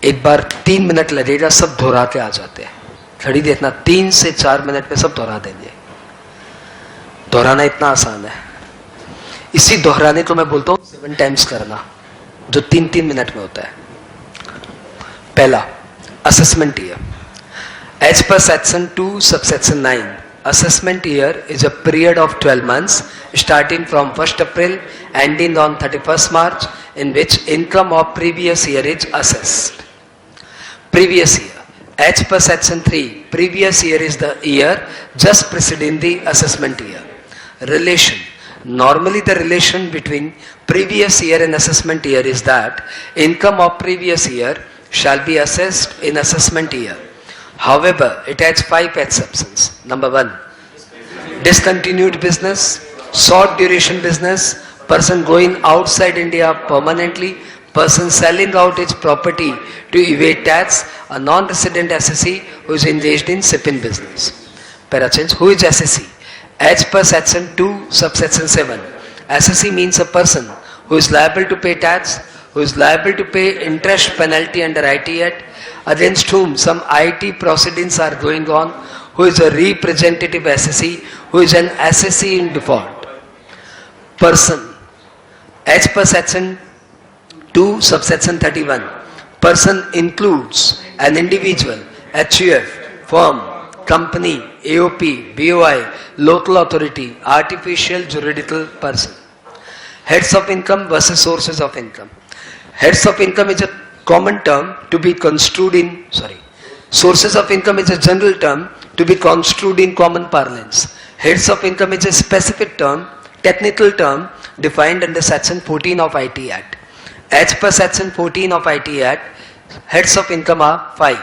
एक बार 3 मिनट लगेगा, सब दोहरा के आ जाते हैं। घड़ी देखना, 3 से 4 मिनट में सब दोहरा देंगे। दोहराना इतना आसान है। इसी दोहराने को मैं बोलता हूं 7 टाइम्स करना, जो 3-3 मिनट में होता है। पहला, assessment year. As per section 2 subsection 9, assessment year is a period of 12 months starting from 1st April ending on 31st March in which income of previous year is assessed. Previous year. As per section 3, previous year is the year just preceding the assessment year. Relation. Normally the relation between previous year and assessment year is that income of previous year shall be assessed in assessment year. However, it has 5 exceptions. Number 1, discontinued business, short duration business, person going outside India permanently, person selling out its property to evade tax, a non-resident SSE who is engaged in shipping business. Parachange, who is SSE? As per section 2 subsection 7, SSE means a person who is liable to pay tax, who is liable to pay interest penalty under IT Act, against whom some IT proceedings are going on, who is a representative SSE, who is an SSE in default. Person, as per section 2 subsection 31, person includes an individual, HUF, firm, company, AOP, BOI, local authority, artificial juridical person. Heads of income versus sources of income. Heads of income is a common term to be construed in, sources of income is a general term to be construed in common parlance. Heads of income is a specific term, technical term defined under section 14 of IT Act. As per section 14 of IT Act, heads of income are 5.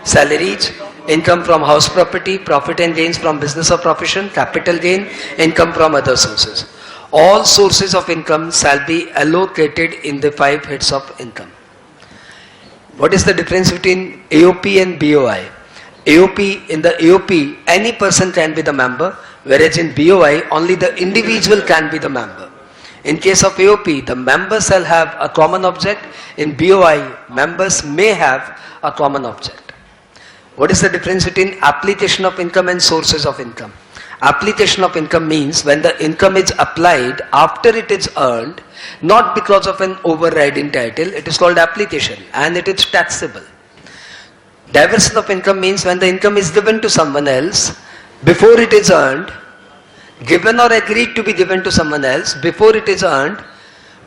Salaries, income from house property, profit and gains from business or profession, capital gain, income from other sources. All sources of income shall be allocated in the 5 heads of income. What is the difference between AOP and BOI? AOP, in the AOP, any person can be the member, whereas in BOI, only the individual can be the member. In case of AOP, the members shall have a common object. In BOI, members may have a common object. What is the difference between application of income and sources of income? Application of income means when the income is applied after it is earned, not because of an overriding title, it is called application and it is taxable. Diversion of income means when the income is given to someone else before it is earned, given or agreed to be given to someone else before it is earned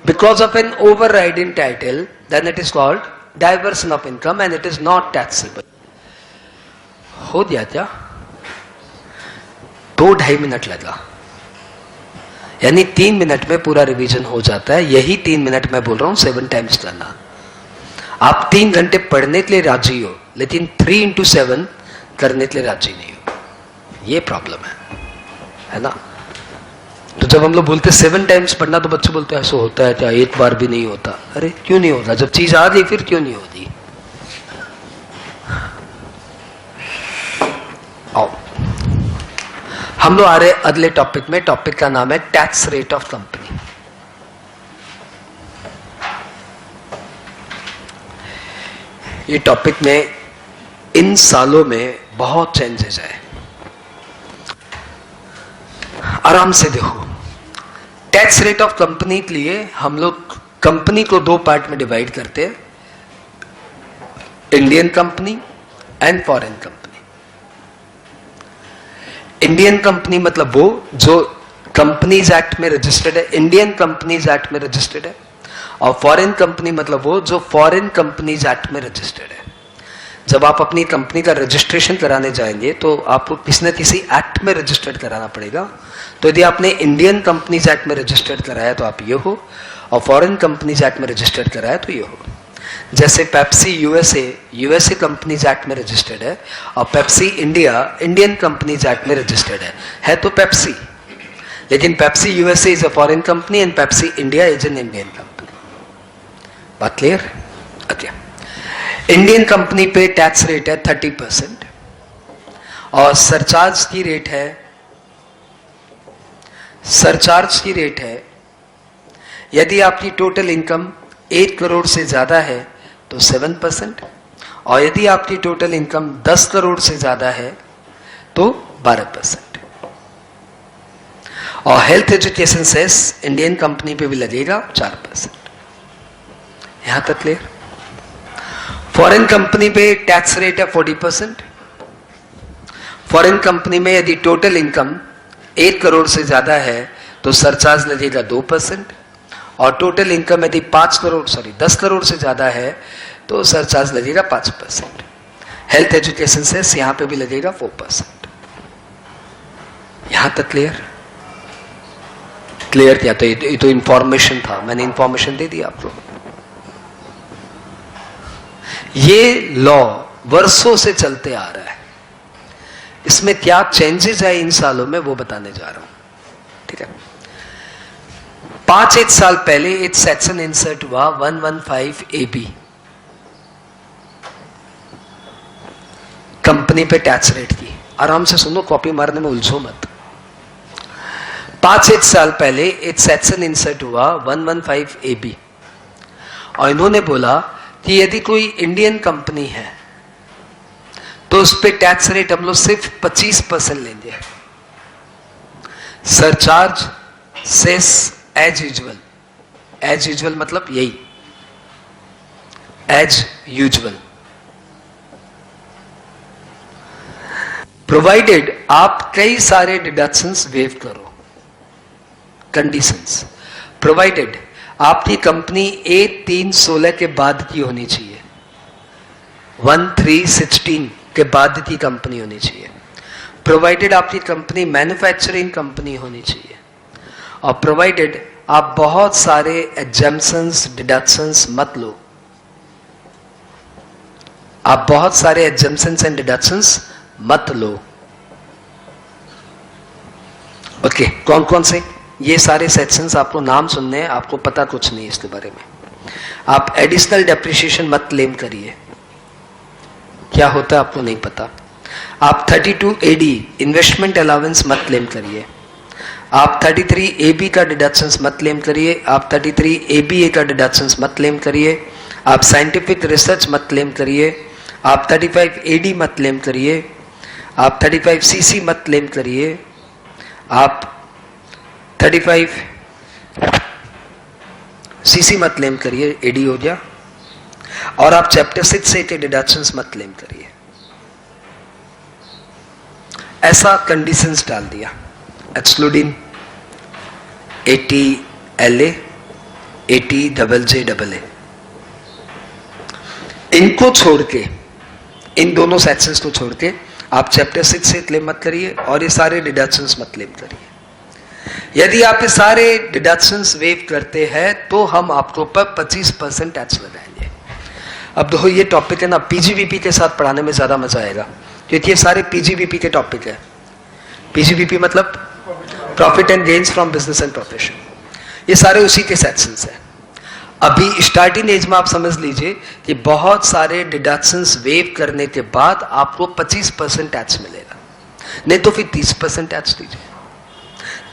because of an overriding title, then it is called diversion of income and it is not taxable. हो दिया क्या? 2-2.5 मिनट लगा, यानी 3 मिनट में पूरा रिवीजन हो जाता है। यही 3 मिनट मैं बोल रहा हूं 7 टाइम्स करना। आप 3 घंटे पढ़ने के लिए राजी हो, लेकिन 3 into 7 करने के लिए राजी नहीं हो। ये प्रॉब्लम है ना? तो जब हम लोग बोलते 7 टाइम्स पढ़ना तो बच्चे बोलते ऐसा होता है क्या? एक बार भी नहीं होता। अरे क्यों नहीं होता? जब चीज आ गई फिर क्यों नहीं होती? आओ हम लोग आ रहे अगले टॉपिक में। टॉपिक का नाम है टैक्स रेट ऑफ कंपनी। ये टॉपिक में इन सालों में बहुत चेंजेस है। आराम से देखो, टैक्स रेट ऑफ कंपनी के लिए हम लोग कंपनी को 2 पार्ट में डिवाइड करते हैं, Indian company and foreign company. Indian company मतलब वो जो कंपनीज एक्ट में रजिस्टर्ड है, इंडियन कंपनीज एक्ट में रजिस्टर्ड है, और फॉरेन कंपनी मतलब वो जो फॉरेन कंपनीज एक्ट में रजिस्टर्ड है। जब आप अपनी कंपनी का रजिस्ट्रेशन कराने जाएंगे तो आपको किसी न किसी एक्ट में रजिस्टर्ड कराना पड़ेगा। तो यदि आपने इंडियन कंपनीज एक्ट में रजिस्टर्ड कराया तो आप ये हो, और फॉरेन कंपनीज एक्ट में रजिस्टर्ड कराया तो ये हो। जैसे पेप्सी यूएसए कंपनीज एक्ट में रजिस्टर्ड है और Pepsi India Indian companies act में रजिस्टर्ड है तो पेप्सी, लेकिन Pepsi USA is a foreign company and Pepsi India is an Indian company. बात क्लियर? अच्छा, इंडियन कंपनी पे टैक्स रेट है 30% और सरचार्ज की रेट है यदि आपकी टोटल इनकम 1 करोड़ से ज्यादा है तो 7% और यदि आपकी टोटल इनकम 10 करोड़ से ज्यादा है तो 12%। और health education cess Indian company पे भी लगेगा 4%। यहां तक क्लियर? फॉरेन कंपनी पे टैक्स रेट है 40%। फॉरेन कंपनी में यदि टोटल इनकम 1 करोड़ से ज्यादा है तो सरचार्ज लगेगा 2% और टोटल इनकम यदि 10 करोड़ से ज्यादा है तो सरचार्ज लगेगा 5%। हेल्थ एजुकेशन सेस यहां पे भी लगेगा 4%। यहां तक क्लियर? क्लियर क्या? तो ये तो इंफॉर्मेशन था, मैंने इंफॉर्मेशन दे दी आपको। ये लॉ वर्षों से चलते आ रहा है, इसमें क्या चेंजेस है इन सालों में वो बताने जा रहा हूं। ठीक है, 5-1 साल पहले एक सेक्शन इंसर्ट हुआ 115 AB, कंपनी पे टैक्स रेट की। आराम से सुनो, कॉपी मारने में उलझो मत। 5-1 साल पहले एक सेक्शन इंसर्ट हुआ 115 AB और इन्होंने बोला कि यदि कोई इंडियन कंपनी है तो उस पे टैक्स रेट हम लोग सिर्फ 25% लेंगे। सरचार्ज सेस एज यूजुअल मतलब यही एज यूजुअल, प्रोवाइडेड आप कई सारे डिडक्शंस वेव करो। कंडीशंस, प्रोवाइडेड आपकी कंपनी 1/3/16 के बाद की होनी चाहिए, 1/3/16 के बाद की कंपनी होनी चाहिए। प्रोवाइडेड आपकी कंपनी मैन्युफैक्चरिंग कंपनी होनी चाहिए और प्रोवाइडेड आप बहुत सारे एग्जेम्पशंस डिडक्शंस मत लो। आप बहुत सारे एग्जेम्पशंस एंड डिडक्शंस मत लो। ओके, कौन कौन से? ये सारे सेक्शंस आपको नाम सुनने हैं, आपको पता कुछ नहीं इसके बारे में। आप एडिशनल डेप्रिसिएशन मत क्लेम करिए, क्या होता है आपको नहीं पता। आप 32 AD इन्वेस्टमेंट अलाउंस मत क्लेम करिए। आप 33 AB का डिडक्शंस मत क्लेम करिए। आप 33 ABA का डिडक्शंस मत क्लेम करिए। आप साइंटिफिक रिसर्च मत क्लेम करिए। आप 35 AD मत क्लेम करिए। आप 35 CC मत क्लेम करिए। आप 35 CC मत क्लेम करिए, AD हो गया। और आप चैप्टर 6 के डिडक्शंस मत क्लेम करिए। ऐसा कंडीशंस डाल दिया, एक्सक्लूडिंग 80 LA 80 JJAA। इनको छोड़ के, इन दोनों सेक्शंस को छोड़ के आप चैप्टर 6 से क्लेम मत करिए और ये सारे डिडक्शंस मत क्लेम करिए। यदि आप ये सारे डिडक्शंस वेव करते हैं तो हम आपको पर 25% टैक्स लगाएंगे। अब देखो ये टॉपिक है ना, पीजीवीपी के साथ पढ़ाने में ज्यादा मजा आएगा क्योंकि ये सारे पीजीवीपी के टॉपिक है। पीजीवीपी मतलब profit and gains from business and profession, ये सारे उसी के सेक्शंस हैं। अभी स्टार्टिंग एज में आप समझ लीजिए कि बहुत सारे डिडक्शंस वेव करने के बाद आपको 25% टैक्स मिलेगा, नहीं तो फिर 30% टैक्स दीजिए।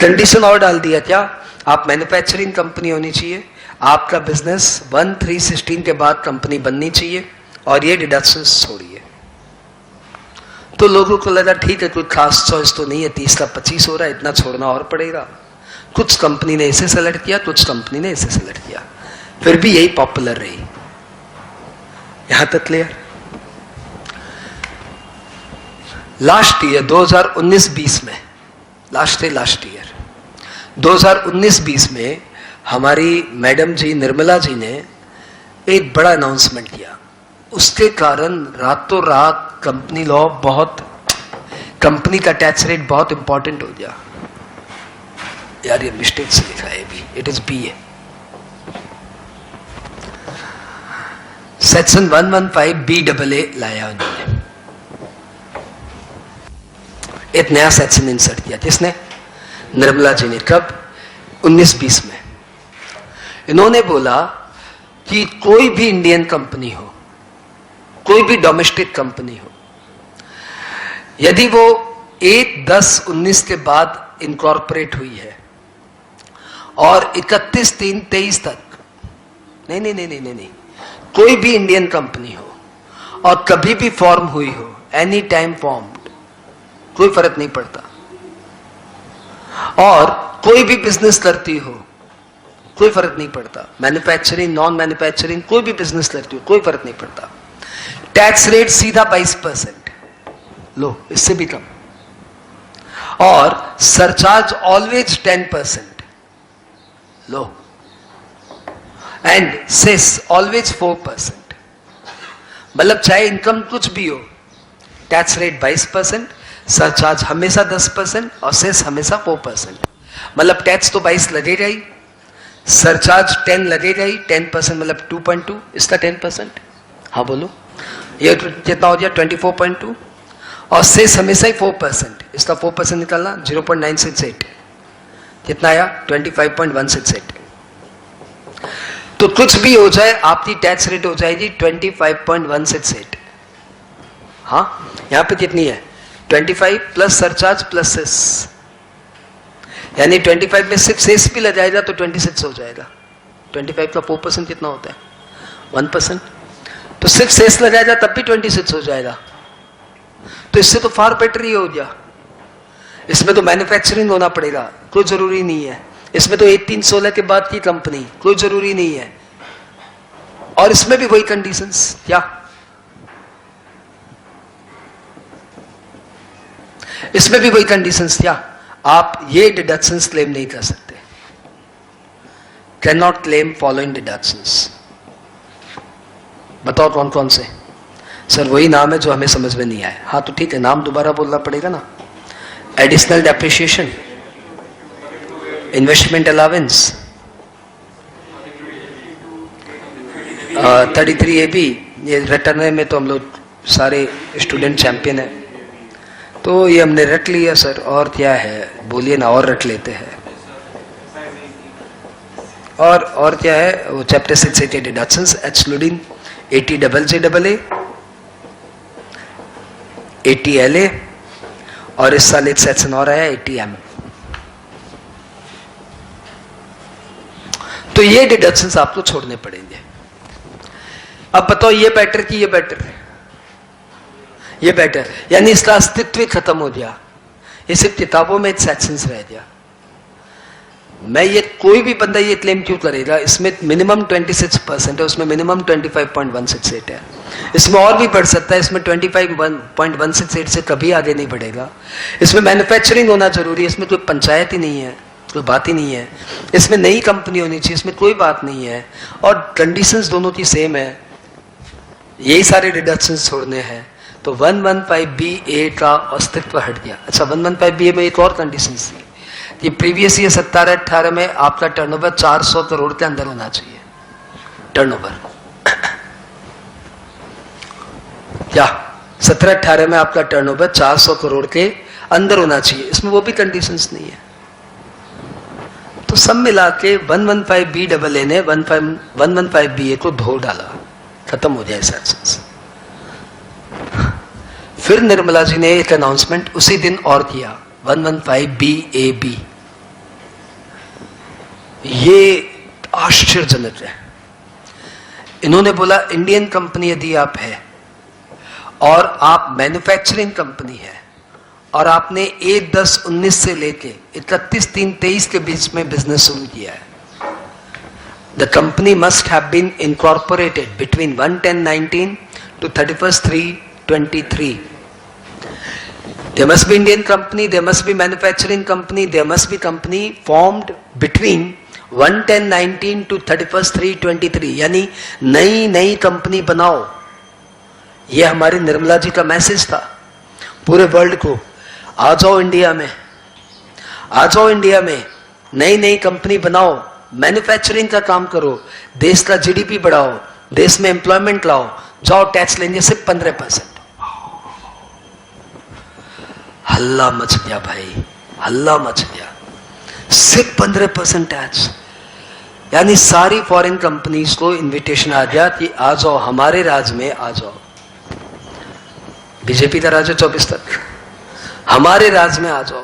कंडीशन और डाल दिया क्या? आप मैन्युफैक्चरिंग कंपनी होनी चाहिए, आपका बिजनेस 1/3/16 के बाद कंपनी बननी चाहिए और ये डिडक्शंस छोड़िए। तो लोगों को लगा ठीक है, कोई खास चॉइस तो नहीं है, 30 का 25 हो रहा है, इतना छोड़ना और पड़ेगा। कुछ कंपनी ने इसे सेलेक्ट किया, कुछ कंपनी ने इसे सेलेक्ट किया, फिर भी यही पॉपुलर रही। यहां तक क्लियर? लास्ट ईयर 2019-20 में, लास्ट ईयर 2019-20 में हमारी मैडम जी निर्मला जी ने एक बड़ा अनाउंसमेंट किया। उसके कारण रातों रात कंपनी लॉ बहुत, कंपनी का टैक्स रेट बहुत इंपॉर्टेंट हो गया। यार ये मिस्टेक से लिखा है भी, it is BA। Section 115BAA लाया उन्होंने, एक नया सेक्शन इंसर्ट किया। किसने? निर्मला जी ने। कब? 19-20 में। इन्होंने बोला कि कोई भी इंडियन कंपनी हो, कोई भी डोमेस्टिक कंपनी हो, यदि वो 1/10/19 के बाद इनकॉर्पोरेट हुई है और 31/3/23 तक, नहीं, कोई भी इंडियन कंपनी हो और कभी भी फॉर्म हुई हो, एनी टाइम फॉर्म्ड, कोई फर्क नहीं पड़ता, और कोई भी बिजनेस करती हो, कोई फर्क नहीं पड़ता, मैन्युफैक्चरिंग, नॉन मैन्युफैक्चरिंग, कोई भी बिजनेस करती हो, कोई फर्क नहीं पड़ता, टैक्स रेट सीधा 22%, लो, इससे भी कम, और सरचार्ज ऑलवेज 10%, लो, एंड सेस ऑलवेज 4%। मतलब चाहे इनकम कुछ भी हो, टैक्स रेट 22%, सरचार्ज हमेशा 10% और सेस हमेशा 4%। मतलब टैक्स तो 22 लगेगा ही, सरचार्ज 10 लगेगा ही, 10% मतलब 2.2, इसका 10%, हाँ बोलो, ये कितना हो गया? 24.2, और सेस हमेशा ही 4%, इसका 4% निकालना 0.968, कितना आया? 25.168। तो कुछ भी हो जाए आपकी टैक्स रेट हो जाएगी 25.168। हाँ, यहां पे कितनी है? 25 प्लस सरचार्ज प्लस सेस, यानी 25 में सिर्फ सेस भी लगाएगा तो 26 हो जाएगा। 25 का 4% कितना होता है? 1%। तो सिर्फ सेस लगाएगा तब भी 26 हो जाएगा। तो इससे तो फार बेटर ही हो गया। इसमें तो मैन्युफैक्चरिंग होना पड़ेगा, कोई जरूरी नहीं है। इसमें तो 1816 के बाद की कंपनी, कोई जरूरी नहीं है। और इसमें भी वही कंडीशंस, क्या? इसमें भी वही कंडीशंस, क्या? आप ये डिडक्शंस क्लेम नहीं कर सकते, can not claim following deductions. बताओ कौन कौन से? सर वही नाम है जो हमें समझ में नहीं आया। हाँ तो ठीक है, नाम दोबारा बोलना पड़ेगा ना। Additional depreciation, investment allowance, 33AB, ये रटने में तो हम लोग सारे स्टूडेंट चैंपियन है, तो ये हमने रट लिया सर। और क्या है, बोलिए ना, और रट लेते हैं। और क्या है वो? Chapter 6 deductions excluding 80JJAA, 80LA, और इस साल एक सेक्शन और आया 80M। तो ये डिडक्शंस आपको छोड़ने पड़ेंगे। अब बताओ, ये बेटर कि ये बेटर? ये बेटर, यानी इसका अस्तित्व खत्म हो गया, ये सिर्फ किताबों में सेक्शंस रह गया। मैं ये, कोई भी बंदा ये क्लेम क्यों करेगा? इसमें मिनिमम 26% है, उसमें मिनिमम 25.168 है, इसमें और भी बढ़ सकता है, इसमें 25.168 से कभी आगे नहीं बढ़ेगा। इसमें मैन्युफैक्चरिंग होना जरूरी है, इसमें कोई पंचायत ही नहीं है, कोई बात ही नहीं है। इसमें नई कंपनी होनी चाहिए, इसमें कोई बात नहीं है, और कंडीशंस दोनों की सेम है। यही सारे डिडक्शंस छोड़ने हैं, तो 115BA का अस्तित्व हट गया। अच्छा, 115BA में एक और कंडीशन थी कि प्रीवियस ईयर 17-18 में आपका टर्नओवर 400 करोड़ के अंदर होना चाहिए। टर्नओवर क्या 17-18 में आपका टर्नओवर 400 करोड़ के अंदर होना चाहिए, इसमें वो भी कंडीशंस नहीं है। तो सब मिला के 115BAA ने 115BA को धो डाला, खत्म हो जाए सेक्शंस। फिर निर्मला जी ने एक अनाउंसमेंट उसी दिन और किया, 115BAB। ये आश्चर्यजनक है। इन्होंने बोला, इंडियन कंपनी यदि आप है और आप मैन्युफैक्चरिंग कंपनी है और आपने 1/10/19 से लेके 31/3/23 के बीच में बिजनेस शुरू किया है, the company must have been incorporated between 1/10/19 to 31/3/23. There must be Indian company, there must be manufacturing company, there must be company formed between 1/10/19 to 31/3/23. यानी नई कंपनी बनाओ। ये हमारी निर्मला जी का मैसेज था पूरे वर्ल्ड को। आ जाओ इंडिया में, आ जाओ इंडिया में, नई कंपनी बनाओ, मैन्युफैक्चरिंग का काम करो, देश का जीडीपी बढ़ाओ, देश में एम्प्लॉयमेंट लाओ, जाओ टैक्स लेंगे सिर्फ 15%। हल्ला मच गया भाई, हल्ला मच गया, सिर्फ 15% टैक्स। यानी सारी फॉरेन कंपनीज को इनविटेशन आ गया कि आ जाओ हमारे राज्य में, आ जाओ। बीजेपी का राज्य 24 तक, हमारे राज्य में आ जाओ,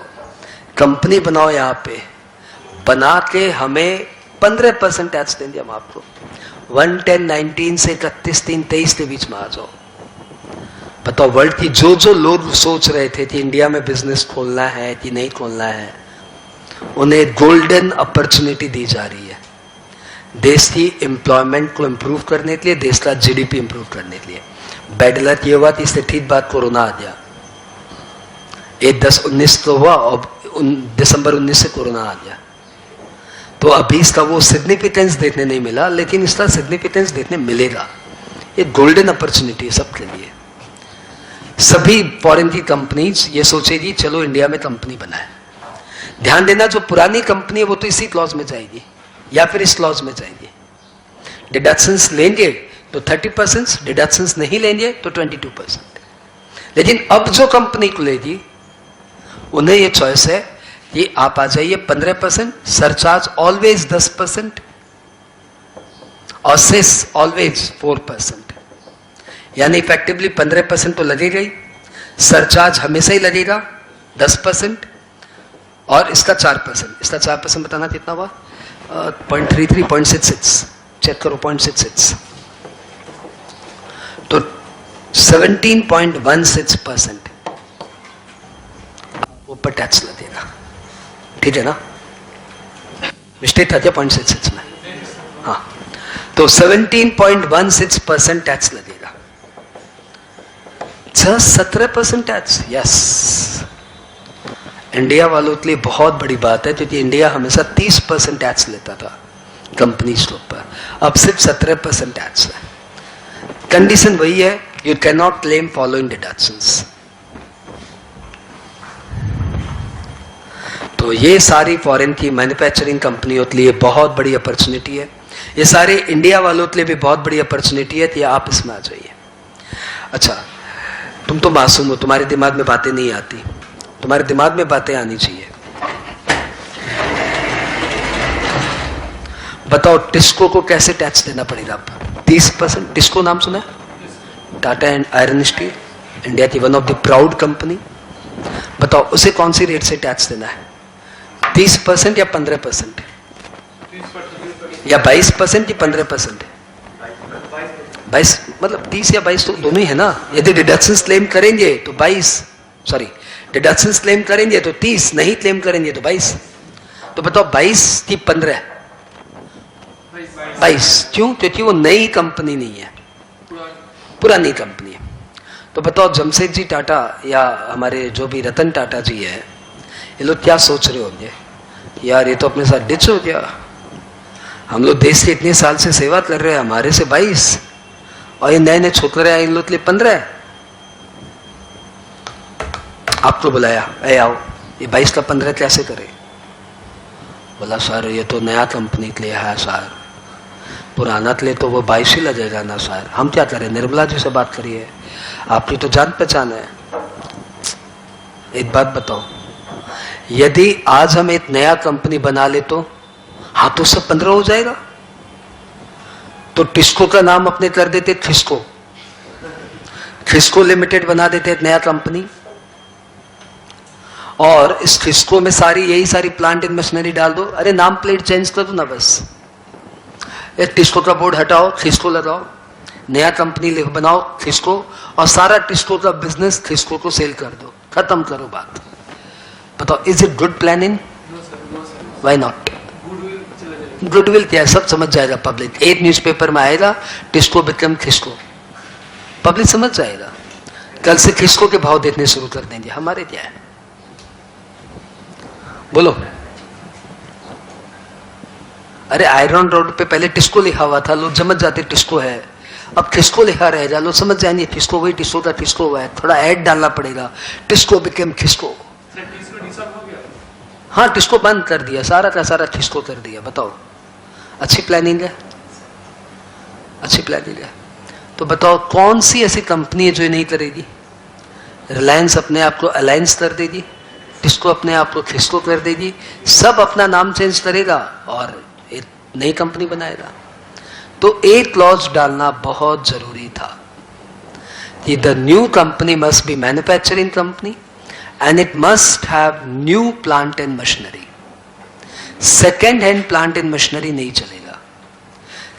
कंपनी बनाओ, यहां पे बना के हमें 15% टैक्स देंगे हम आपको। 11019 से 31-3-23 के बीच में आ जाओ। बताओ, वर्ल्ड की जो जो लोग सोच रहे थे कि इंडिया में बिजनेस खोलना है कि नहीं खोलना है, उन्हें गोल्डन अपॉर्चुनिटी दी जा रही है देश की एम्प्लॉयमेंट को इंप्रूव करने के लिए, देश का जीडीपी इंप्रूव करने के लिए। बैड लक ये हुआ कि इससे ठीक बात कोरोना आ गया। 10-19 तो हुआ और दिसंबर 19 से कोरोना आ गया। तो अभी इसका वो सिग्निफिकेंस देखने नहीं मिला, लेकिन इसका सिग्निफिकेंस देखने मिलेगा। ये गोल्डन अपॉर्चुनिटी है सबके लिए। सभी फॉरेन की कंपनीज ये सोचेगी चलो इंडिया में कंपनी बनाए। ध्यान देना, जो पुरानी कंपनी है वो तो इसी क्लॉज में जाएगी या फिर इस क्लॉज में जाएगी। डिडक्शंस लेंगे तो 30%, डिडक्शंस नहीं लेंगे तो 22%। लेकिन अब जो कंपनी खुलेगी उन्हें ये चॉइस है कि आप आ जाइए 15%, सरचार्ज ऑलवेज 10% और सेस ऑलवेज 4%। यानी इफेक्टिवली 15% तो लगेगा ही, सरचार्ज हमेशा ही लगेगा 10% और इसका 4%। इसका 4% बताना कितना हुआ? 0.33, 0.66, चेक करो 0.66, तो 17.16% ऊपर टैक्स लगेगा। ठीक है ना? मिस्टेक था क्या 0.66 में? हाँ, तो 17.16% टैक्स लगेगा। 17% टैक्स, यस। इंडिया वालों के लिए बहुत बड़ी बात है, क्योंकि इंडिया हमेशा 30% टैक्स लेता था कंपनीज के ऊपर, अब सिर्फ 17% टैक्स है। कंडीशन वही है, you can not claim following deductions. तो ये सारी फॉरेन की मैन्युफैक्चरिंग कंपनियों के लिए बहुत बड़ी अपॉर्चुनिटी है। ये सारे इंडिया वालों के लिए भी बहुत बड़ी अपॉर्चुनिटी है कि आप इसमें आ जाइए। अच्छा, तुम तो मासूम हो, तुम्हारे दिमाग में बातें नहीं आती, तुम्हारे दिमाग में बातें आनी चाहिए। बताओ, टिस्को को कैसे टैक्स देना पड़ेगा? 30%। टिस्को नाम सुना है? Tata and iron steel, India की one of the proud company. बताओ, उसे कौन सी रेट से टैक्स देना है? 30% या 15% या 22% या 15%? 22, मतलब 30 या 22 तो दोनों ही है ना। यदि डिडक्शंस क्लेम करेंगे तो 22, सॉरी, डिडक्शंस क्लेम करेंगे तो 30, नहीं क्लेम करेंगे तो 22। तो बताओ 22 की 15? 22। क्यों? क्योंकि वो नई कंपनी नहीं है, पुरानी कंपनी है। तो बताओ, जमशेद जी टाटा या हमारे जो भी रतन टाटा जी है, ये लोग क्या सोच रहे होंगे? यार ये तो अपने साथ डिच हो गया, हम लोग देश के इतने साल से सेवा कर रहे हैं, हमारे से 22 और ये नए नए छोकरे आए, इन लोग के लिए 15। आपको बुलाया, ए आओ, ये 22 का 15 कैसे करे? बोला सर ये तो नया कंपनी के लिए है सर, पुराना के लिए तो वो 22 ही लगेगा ना सर। हम क्या करें? निर्मला जी से बात करिए, आपकी तो जान पहचान है। एक बात बताओ, यदि आज हम एक नया कंपनी बना ले तो हाँ तो सब 15 हो जाएगा। तो टिस्को का नाम अपने कर देते खिस्को, खिस्को लिमिटेड बना देते एक नया कंपनी, और इस खिस्को में यही सारी प्लांट एंड मशीनरी डाल दो। अरे नाम प्लेट चेंज कर दो ना बस, एक टिस्को का बोर्ड हटाओ, खिस्को लगाओ, नया कंपनी बनाओ खिस्को, और सारा टिस्को का बिजनेस खिस्को को सेल कर दो, खत्म करो बात। बताओ, is it good planning? Why not? Goodwill क्या है, सब समझ जाएगा पब्लिक। एक न्यूज़पेपर में आएगा टिस्को बिकम खिस्को, पब्लिक समझ जाएगा। कल से खिस्को के भाव देखने शुरू कर देंगे। हमारे क्या है, बोलो? अरे आयरन रोड पे पहले टिस्को लिखा हुआ था, लोग समझ जाते टिस्को है, अब खिस्को लिखा रहेगा, लोग समझ जाएंगे खिस्को, वही टिस्को का खिस्को हुआ है। थोड़ा ऐड डालना पड़ेगा, टिस्को बिकम खिस्को। हाँ, टिस्को बंद कर दिया, सारा का सारा खिस्को कर दिया। बताओ, अच्छी प्लानिंग है? अच्छी प्लानिंग है। तो बताओ कौन सी ऐसी कंपनी है जो नहीं करेगी? रिलायंस अपने आप को अलायंस कर देगी, टिस्को अपने आप को थिस्को कर देगी, सब अपना नाम चेंज करेगा और एक नई कंपनी बनाएगा। तो एक क्लॉज डालना बहुत जरूरी था कि the new company must be manufacturing company and it must have new plant and machinery. Second hand plant and machinery नहीं चलेगा।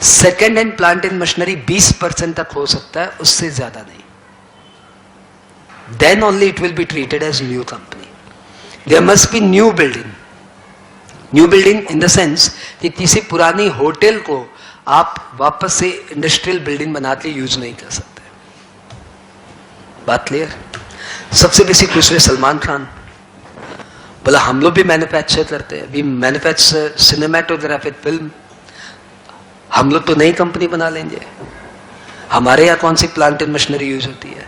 Second hand plant and machinery 20% तक हो सकता है, उससे ज्यादा नहीं। Then only it will be treated as new company. There must be new building. New building in the sense कि किसी पुरानी होटल को आप वापस से इंडस्ट्रियल बिल्डिंग बना के यूज नहीं कर सकते। बात क्लियर? सबसे बेसिक दूसरे सलमान खान बोला हम लोग भी मैन्युफैक्चर करते हैं, वी मैन्युफैक्चर सिनेमेटोग्राफिक फिल्म, हम लोग तो नई कंपनी बना लेंगे। हमारे यहाँ कौन सी प्लांट एंड मशीनरी यूज होती है?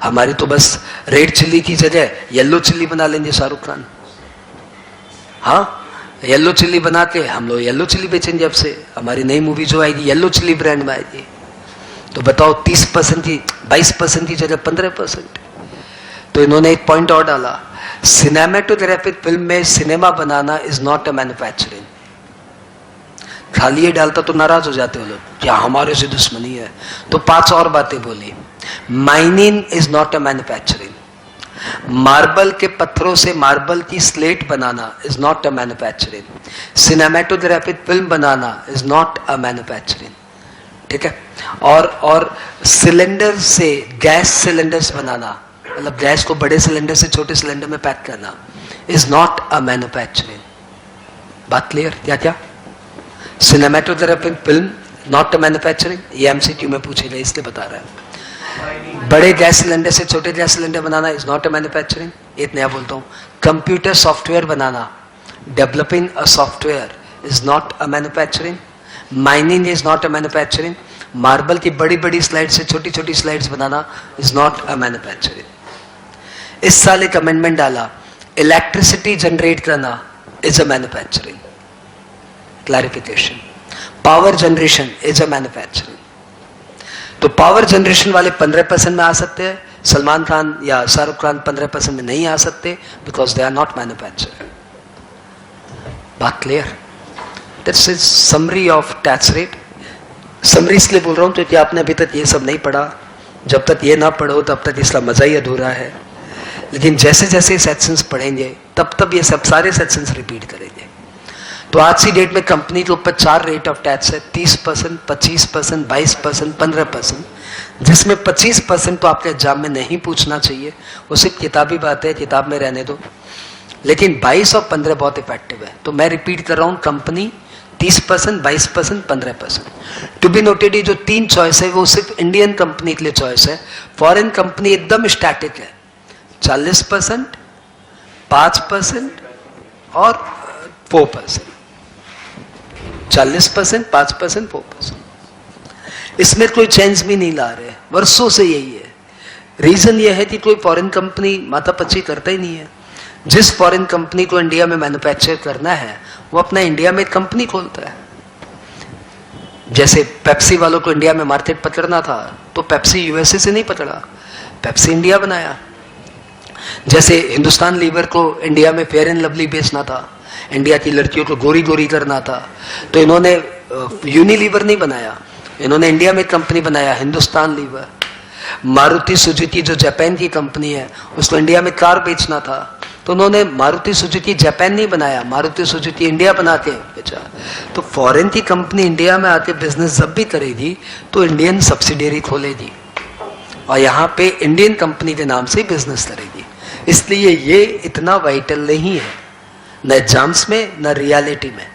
हमारी तो बस रेड चिल्ली की जगह येलो चिल्ली बना लेंगे शाहरुख खान। हाँ, येलो चिल्ली बना के हम लोग येलो चिल्ली बेचेंगे। अब से हमारी नई मूवी जो आएगी येलो चिल्ली ब्रांड में आएगी। तो बताओ 30% की 22% की जगह 15%। तो इन्होंने एक पॉइंट और डाला, सिनेमेटोग्राफिक फिल्म में cinema banana is not a manufacturing. खाली ये डालता तो नाराज हो जाते हो लोग, क्या हमारे से दुश्मनी है। तो 5 और बातें बोली। Mining is not a manufacturing. Marble के पत्थरों से मार्बल की स्लेट बनाना is not a manufacturing. Cinematographic film बनाना इज नॉट अ मैन्युफैक्चरिंग। ठीक है। और सिलेंडर से गैस सिलेंडर्स बनाना, मतलब गैस को बड़े सिलेंडर से छोटे सिलेंडर में पैक करना इज नॉट अ मैन्युफैक्चरिंग। बात क्लियर? क्या क्या? सिनेमेटोग्राफिक फिल्म नॉट अ मैन्युफैक्चरिंग, ये एमसीक्यू में पूछेगा इसलिए बता रहा है। बड़े गैस सिलेंडर से छोटे gas cylinder banana is not a manufacturing. एक नया बोलता हूं, computer software banana, developing a software is not a manufacturing. Mining is not a manufacturing. Marble की बड़ी बड़ी स्लाइड से छोटी छोटी slides banana is not a manufacturing. इस साल एक अमेंडमेंट डाला, इलेक्ट्रिसिटी जनरेट करना is a manufacturing. Clarification, power generation is a manufacturing. तो पावर जनरेशन वाले 15% में आ सकते हैं, सलमान खान या शाहरुख खान 15% में नहीं आ सकते, because they are not manufacturer. बात clear? This is summary of tax rate. Summary इसलिए बोल रहा हूं क्योंकि आपने अभी तक ये सब नहीं पढ़ा। जब तक ये ना पढ़ो तब तक इसका मजा ही अधूरा है। लेकिन जैसे जैसे सेक्शंस पढ़ेंगे तब तब ये सब सारे सेक्शंस रिपीट करेंगे। तो आज की डेट में कंपनी के ऊपर 4 रेट ऑफ टैक्स है, 30%, 25%, 22%, 15%, जिसमें 25% तो आपके एग्जाम में नहीं पूछना चाहिए, वो सिर्फ किताबी बात है, किताब में रहने दो। लेकिन 22 और 15 बहुत इफेक्टिव है। तो मैं रिपीट कर रहा हूं, कंपनी 30%, 22%, 15%। टू बी नोटेड, ये जो 3 चॉइस है वो सिर्फ इंडियन कंपनी के लिए चॉइस है। फॉरेन कंपनी एकदम स्टैटिक है, 40%, 5% और 4%। 40%, 5%, 4%। इसमें कोई चेंज भी नहीं ला रहे, वर्षों से यही है। रीजन ये है कि कोई फॉरेन कंपनी माथापच्ची करता ही नहीं है। जिस फॉरेन कंपनी को इंडिया में मैन्युफैक्चर करना है वो अपना इंडिया में कंपनी खोलता है। जैसे पेप्सी वालों को इंडिया में मार्केट पकड़ना था तो पेप्सी यूएसए से नहीं पकड़ा, पेप्सी इंडिया बनाया। जैसे हिंदुस्तान लीवर को इंडिया में फेयर एंड लवली बेचना था, इंडिया की लड़कियों को गोरी गोरी करना था, तो इन्होंने यूनिलीवर नहीं बनाया, इन्होंने इंडिया में कंपनी बनाया हिंदुस्तान लीवर। मारुति सुजुकी जो जापान की कंपनी है, उसको इंडिया में कार बेचना था, तो उन्होंने मारुति सुजुकी जापान नहीं बनाया, मारुति सुजुकी इंडिया बना के बेचा। तो फॉरेन की कंपनी इंडिया में आके बिजनेस जब भी करेगी तो इंडियन सब्सिडियरी खोलेगी और यहाँ पे इंडियन कंपनी के नाम से बिजनेस करेगी। इसलिए ये इतना वाइटल नहीं है, न एग्जाम्स में न रियलिटी में।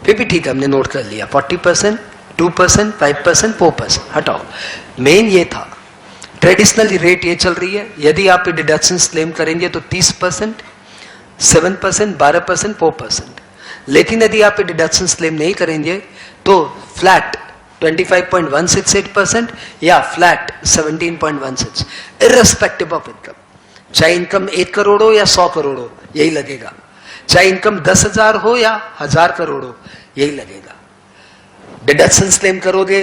फिर भी ठीक है, हमने नोट कर लिया 40%, 2%, 5%, 4%। हटाओ, मेन ये था। ट्रेडिशनल रेट ये चल रही है, यदि आप डिडक्शन क्लेम करेंगे तो 30%, 7%, 12%, 4%। लेकिन यदि आप डिडक्शन क्लेम नहीं करेंगे तो फ्लैट 25.168% या फ्लैट 17.16, इररिस्पेक्टिव ऑफ इनकम। चाहे इनकम 1 करोड़ हो या 100 करोड़ हो, यही लगेगा। चाहे इनकम 10,000 हो या 1000 करोड़ हो, यही लगेगा। डिडक्शन क्लेम करोगे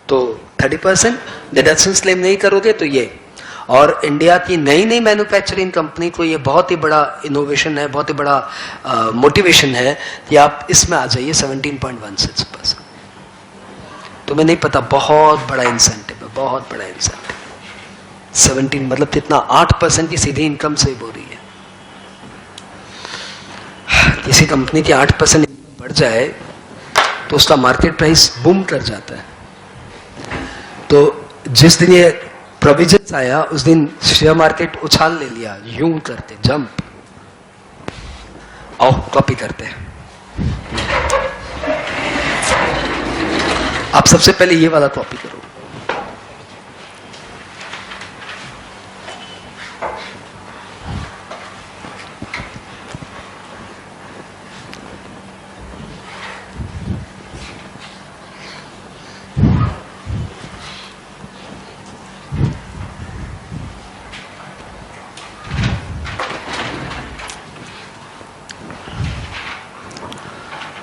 तो 30% डिडक्शन क्लेम नहीं करोगे तो ये। और इंडिया की नई नई मैन्युफैक्चरिंग कंपनी को ये बहुत ही बड़ा इनोवेशन है, बहुत ही बड़ा मोटिवेशन है कि आप इसमें आ जाइए 17.16%। तुम्हें नहीं पता, बहुत बड़ा इंसेंटिव है, बहुत बड़ा इंसेंटिव। 17 मतलब कितना, 8% की सीधी इनकम सेव हो रही है। किसी कंपनी की 8% बढ़ जाए तो उसका मार्केट प्राइस बूम कर जाता है। तो जिस दिन ये प्रोविजन आया उस दिन शेयर मार्केट उछाल ले लिया, यूं करते जंप। आओ कॉपी करते हैं। आप सबसे पहले ये वाला कॉपी करो।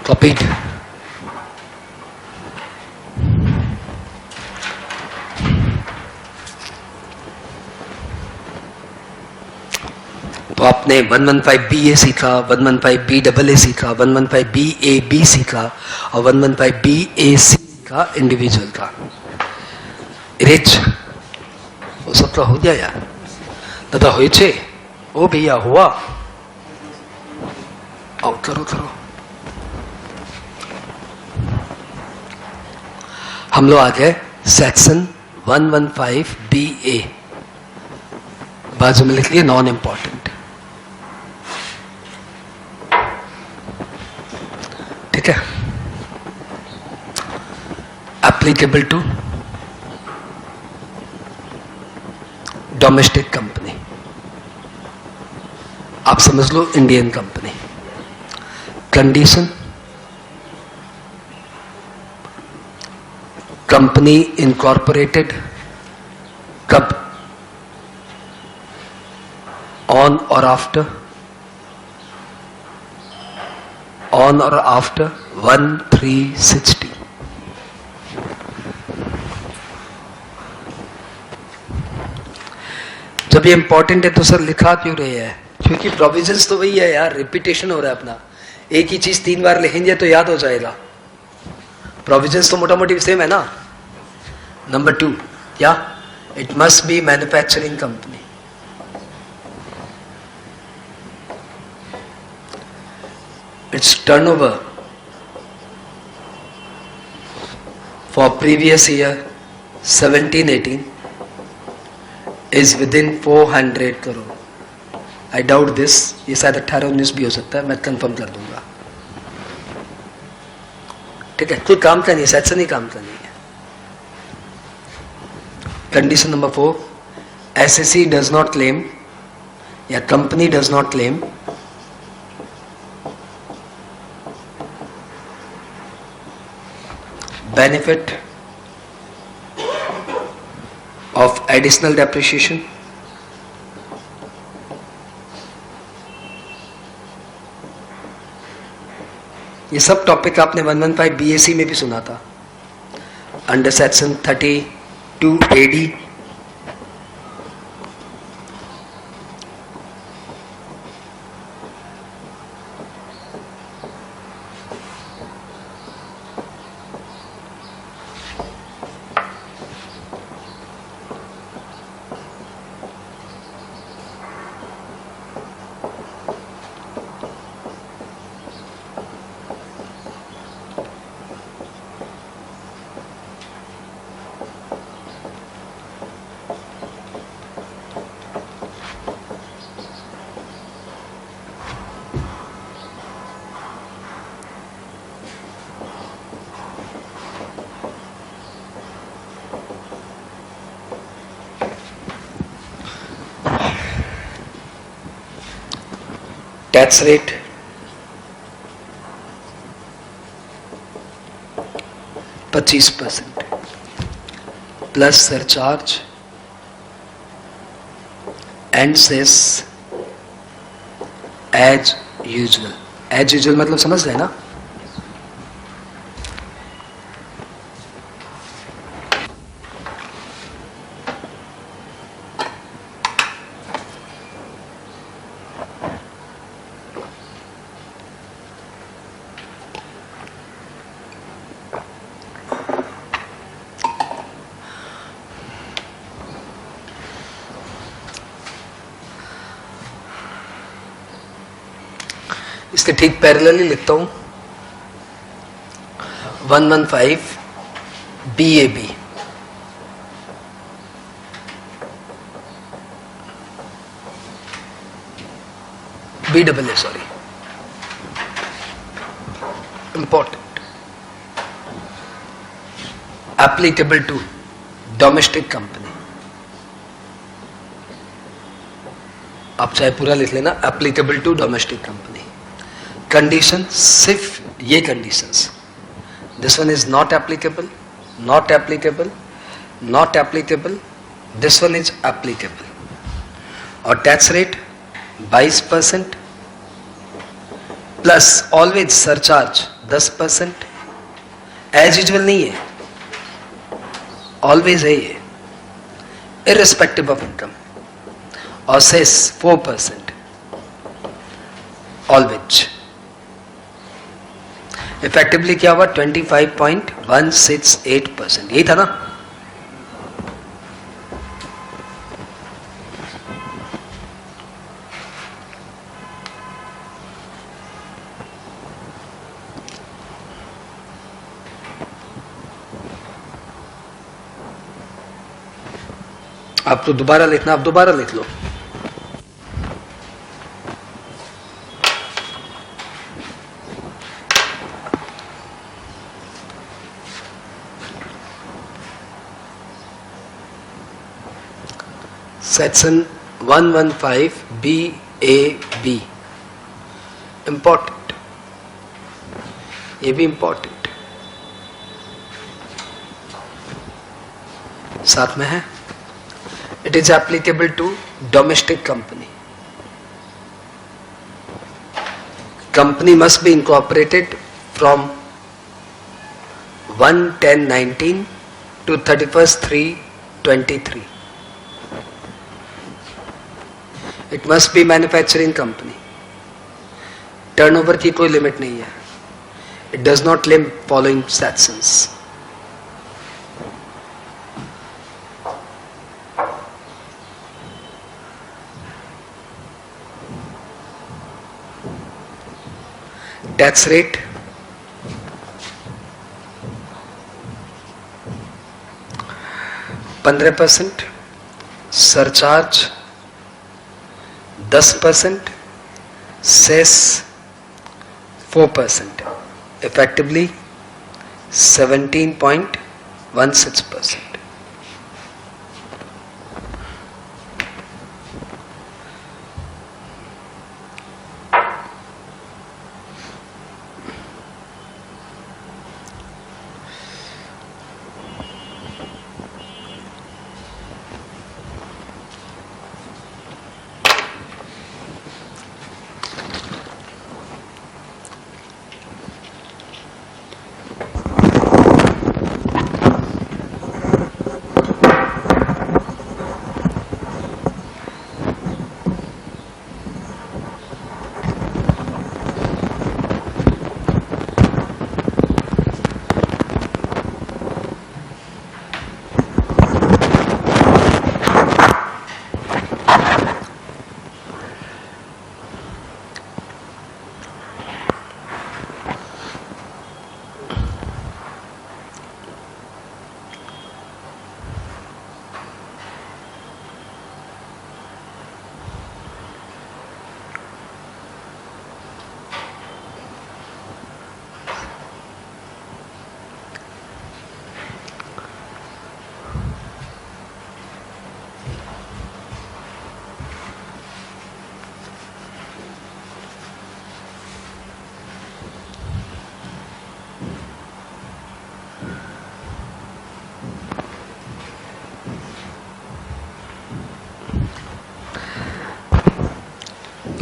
Copied. तो आपने 115BA सीखा, 115BAA सीखा, 115BAB सीखा और 115BAC सीखा इंडिविजुअल का। रिच वो सब तो हो गया यार दादा, हो छे ओ भैया हुआ। आओ करो करो। हम लोग आ गए सेक्शन 115BA, बाजू में लिख लिए नॉन इंपॉर्टेंट। ठीक है, एप्लीकेबल टू डोमेस्टिक कंपनी, आप समझ लो Indian company. Condition, company incorporated कब, ऑन और आफ्टर, ऑन और आफ्टर 1360। जब ये इंपॉर्टेंट है तो सर लिखा क्यों रहे हैं? क्योंकि प्रोविजंस तो वही है यार, रिपीटेशन हो रहा है अपना। एक ही चीज 3 बार लिखेंगे तो याद हो जाएगा। प्रोविजंस तो मोटा मोटी सेम है ना। नंबर 2 क्या, it must be manufacturing company. It's turnover for previous year 17-18 is with in 400 crore. I doubt this, ये शायद 18-19 भी हो सकता है, मैं कंफर्म कर दूंगा। ठीक है, कोई काम का नहीं, शायद से नहीं काम का नहीं है। Condition number 4, SSC does not claim या company does not claim benefit of additional depreciation, ये सब टॉपिक आपने 115BAC में भी सुना था under section 32AD। Tax rate %25 plus surcharge and cess as usual. As usual मतलब समझ रहे ना? इसके ठीक पैरेलल ही लिखता हूं 115 BAB, BAA, sorry, important, applicable to domestic company. आप चाहे पूरा लिख लेना, applicable to domestic company. Condition सिर्फ ये conditions. This one is not applicable, not applicable, not applicable. This one is applicable. और tax rate 22% plus always surcharge 10%. As usual नहीं है, ऑलवेज है ये, इररिस्पेक्टिव ऑफ इनकम. और सेस 4% ऑलवेज. इफेक्टिवली क्या हुआ? 25.168%. यही था ना? आप तो दोबारा लिखना, आप दोबारा लिख लो. सेक्शन 115 BAB इंपॉर्टेंट, ये भी इंपॉर्टेंट साथ में है. It is applicable to domestic company. Company must be incorporated from 1/10/19 to 31st/3/23. It must be manufacturing company. Turnover की कोई लिमिट नहीं है. It does not limit following sections. Tax rate 15%, surcharge 10%, cess 4%, effectively 17.16%.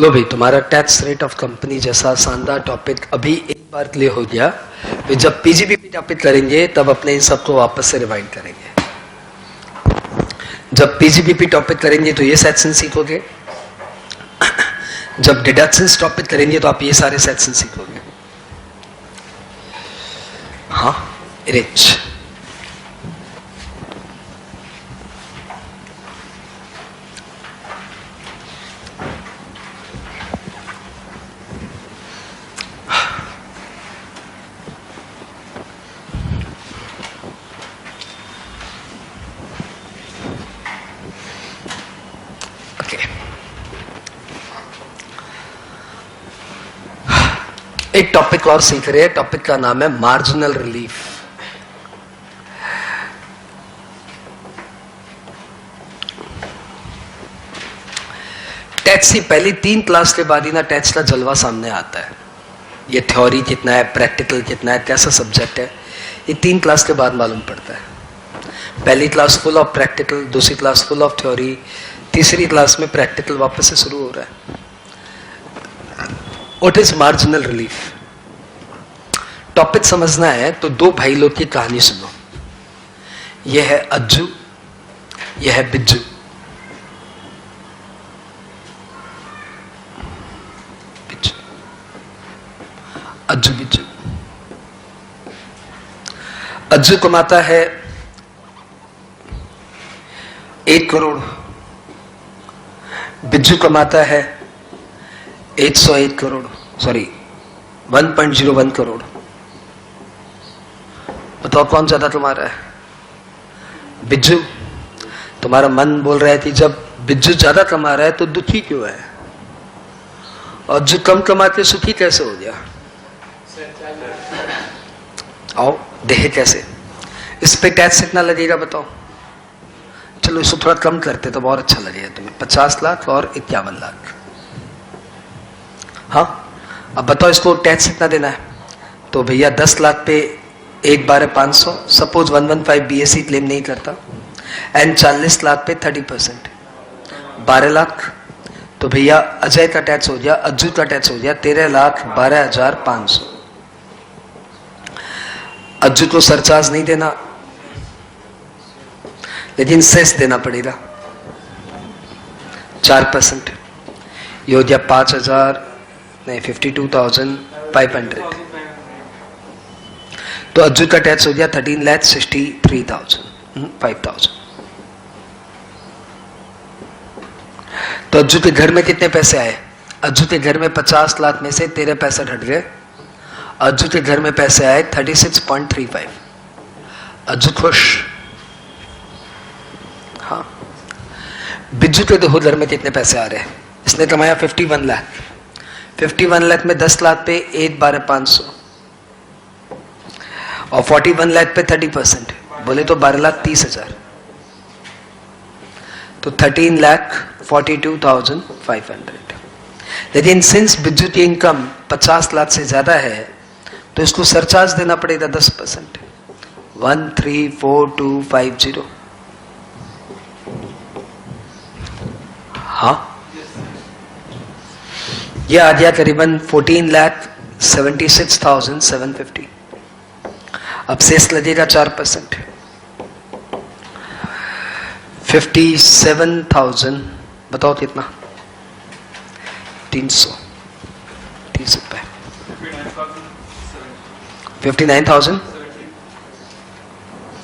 लो भाई, तुम्हारा टैक्स रेट ऑफ कंपनी जैसा शानदार टॉपिक अभी एक बार क्लियर हो गया. फिर जब पीजीबीपी टॉपिक करेंगे तब अपने इन सबको वापस से रिवाइंड करेंगे. जब पीजीबीपी टॉपिक करेंगे तो ये सेक्शन सीखोगे. जब डिडक्शंस टॉपिक करेंगे तो आप ये सारे सेक्शन सीखोगे. हाँ, रिच एक टॉपिक और सीख रहे हैं, टॉपिक का नाम है मार्जिनल रिलीफ। टैक्स की पहली 3 क्लास के बाद ही ना टैक्स का जलवा सामने आता है। ये थ्योरी कितना है, प्रैक्टिकल कितना है, कैसा सब्जेक्ट है, ये 3 क्लास के बाद मालूम पड़ता है। पहली क्लास फुल ऑफ प्रैक्टिकल, दूसरी क्लास फुल ऑफ थ्योरी, तीसरी क्लास में प्रैक्टिकल वापस से शुरू हो रहा है। What is marginal relief? Topic समझना है तो 2 भाई लोग की कहानी सुनो। यह है अज्जू, यह है बिज्जू। अज्जू बिज्जू। अज्जू कमाता है 1 करोड़, बिज्जू कमाता है 101 करोड़, सॉरी 1.01 करोड़। बताओ कौन ज्यादा कमा रहा है? बिज्जू। तुम्हारा मन बोल रहा है कि जब बिज्जू ज्यादा कमा रहा है तो दुखी क्यों है, और जो कम कमाते सुखी कैसे हो गया? आओ देखे कैसे। इस पे टैक्स कितना लगेगा बताओ? चलो इसको थोड़ा कम करते तो बहुत अच्छा लगेगा तुम्हें। 50 लाख और 51 लाख। हाँ, अब बताओ इसको टैक्स कितना देना है? तो भैया 10 लाख पे 1/12,500, सपोज 115 BSE क्लेम नहीं करता, एंड 40 लाख पे 30%, 12 लाख। तो भैया अजय का टैक्स हो गया, अज्जू का टैक्स हो गया 13,12,500। अज्जू को सरचार्ज नहीं देना, लेकिन सेस देना पड़ेगा 4%। ये हो गया 52,500। तो अज्जू का टैक्स हो गया 13,63,500। तो अज्जू के घर में कितने पैसे आए? अज्जू के घर में 50 लाख में से 13 पैसे हट गए। अज्जू के घर में पैसे आए 36.35। अज्जू खुश। हाँ। बिज्जू के देखो घर में कितने पैसे आ रहे हैं। इसने कमाया 51 लाख। 51 लाख में 10 लाख पे 1/12,500 और 41 लाख पे 30%, बोले तो 12,30,000। तो 13,42,500। लेकिन सिंस बिज्जू की इनकम 50 लाख से ज्यादा है तो इसको सरचार्ज देना पड़ेगा 10%, 134250। हाँ, यह आ गया करीबन 14,76,750। अब शेष लगेगा 4%, 57,000। बताओ कितना? 330 रुपए। 59,000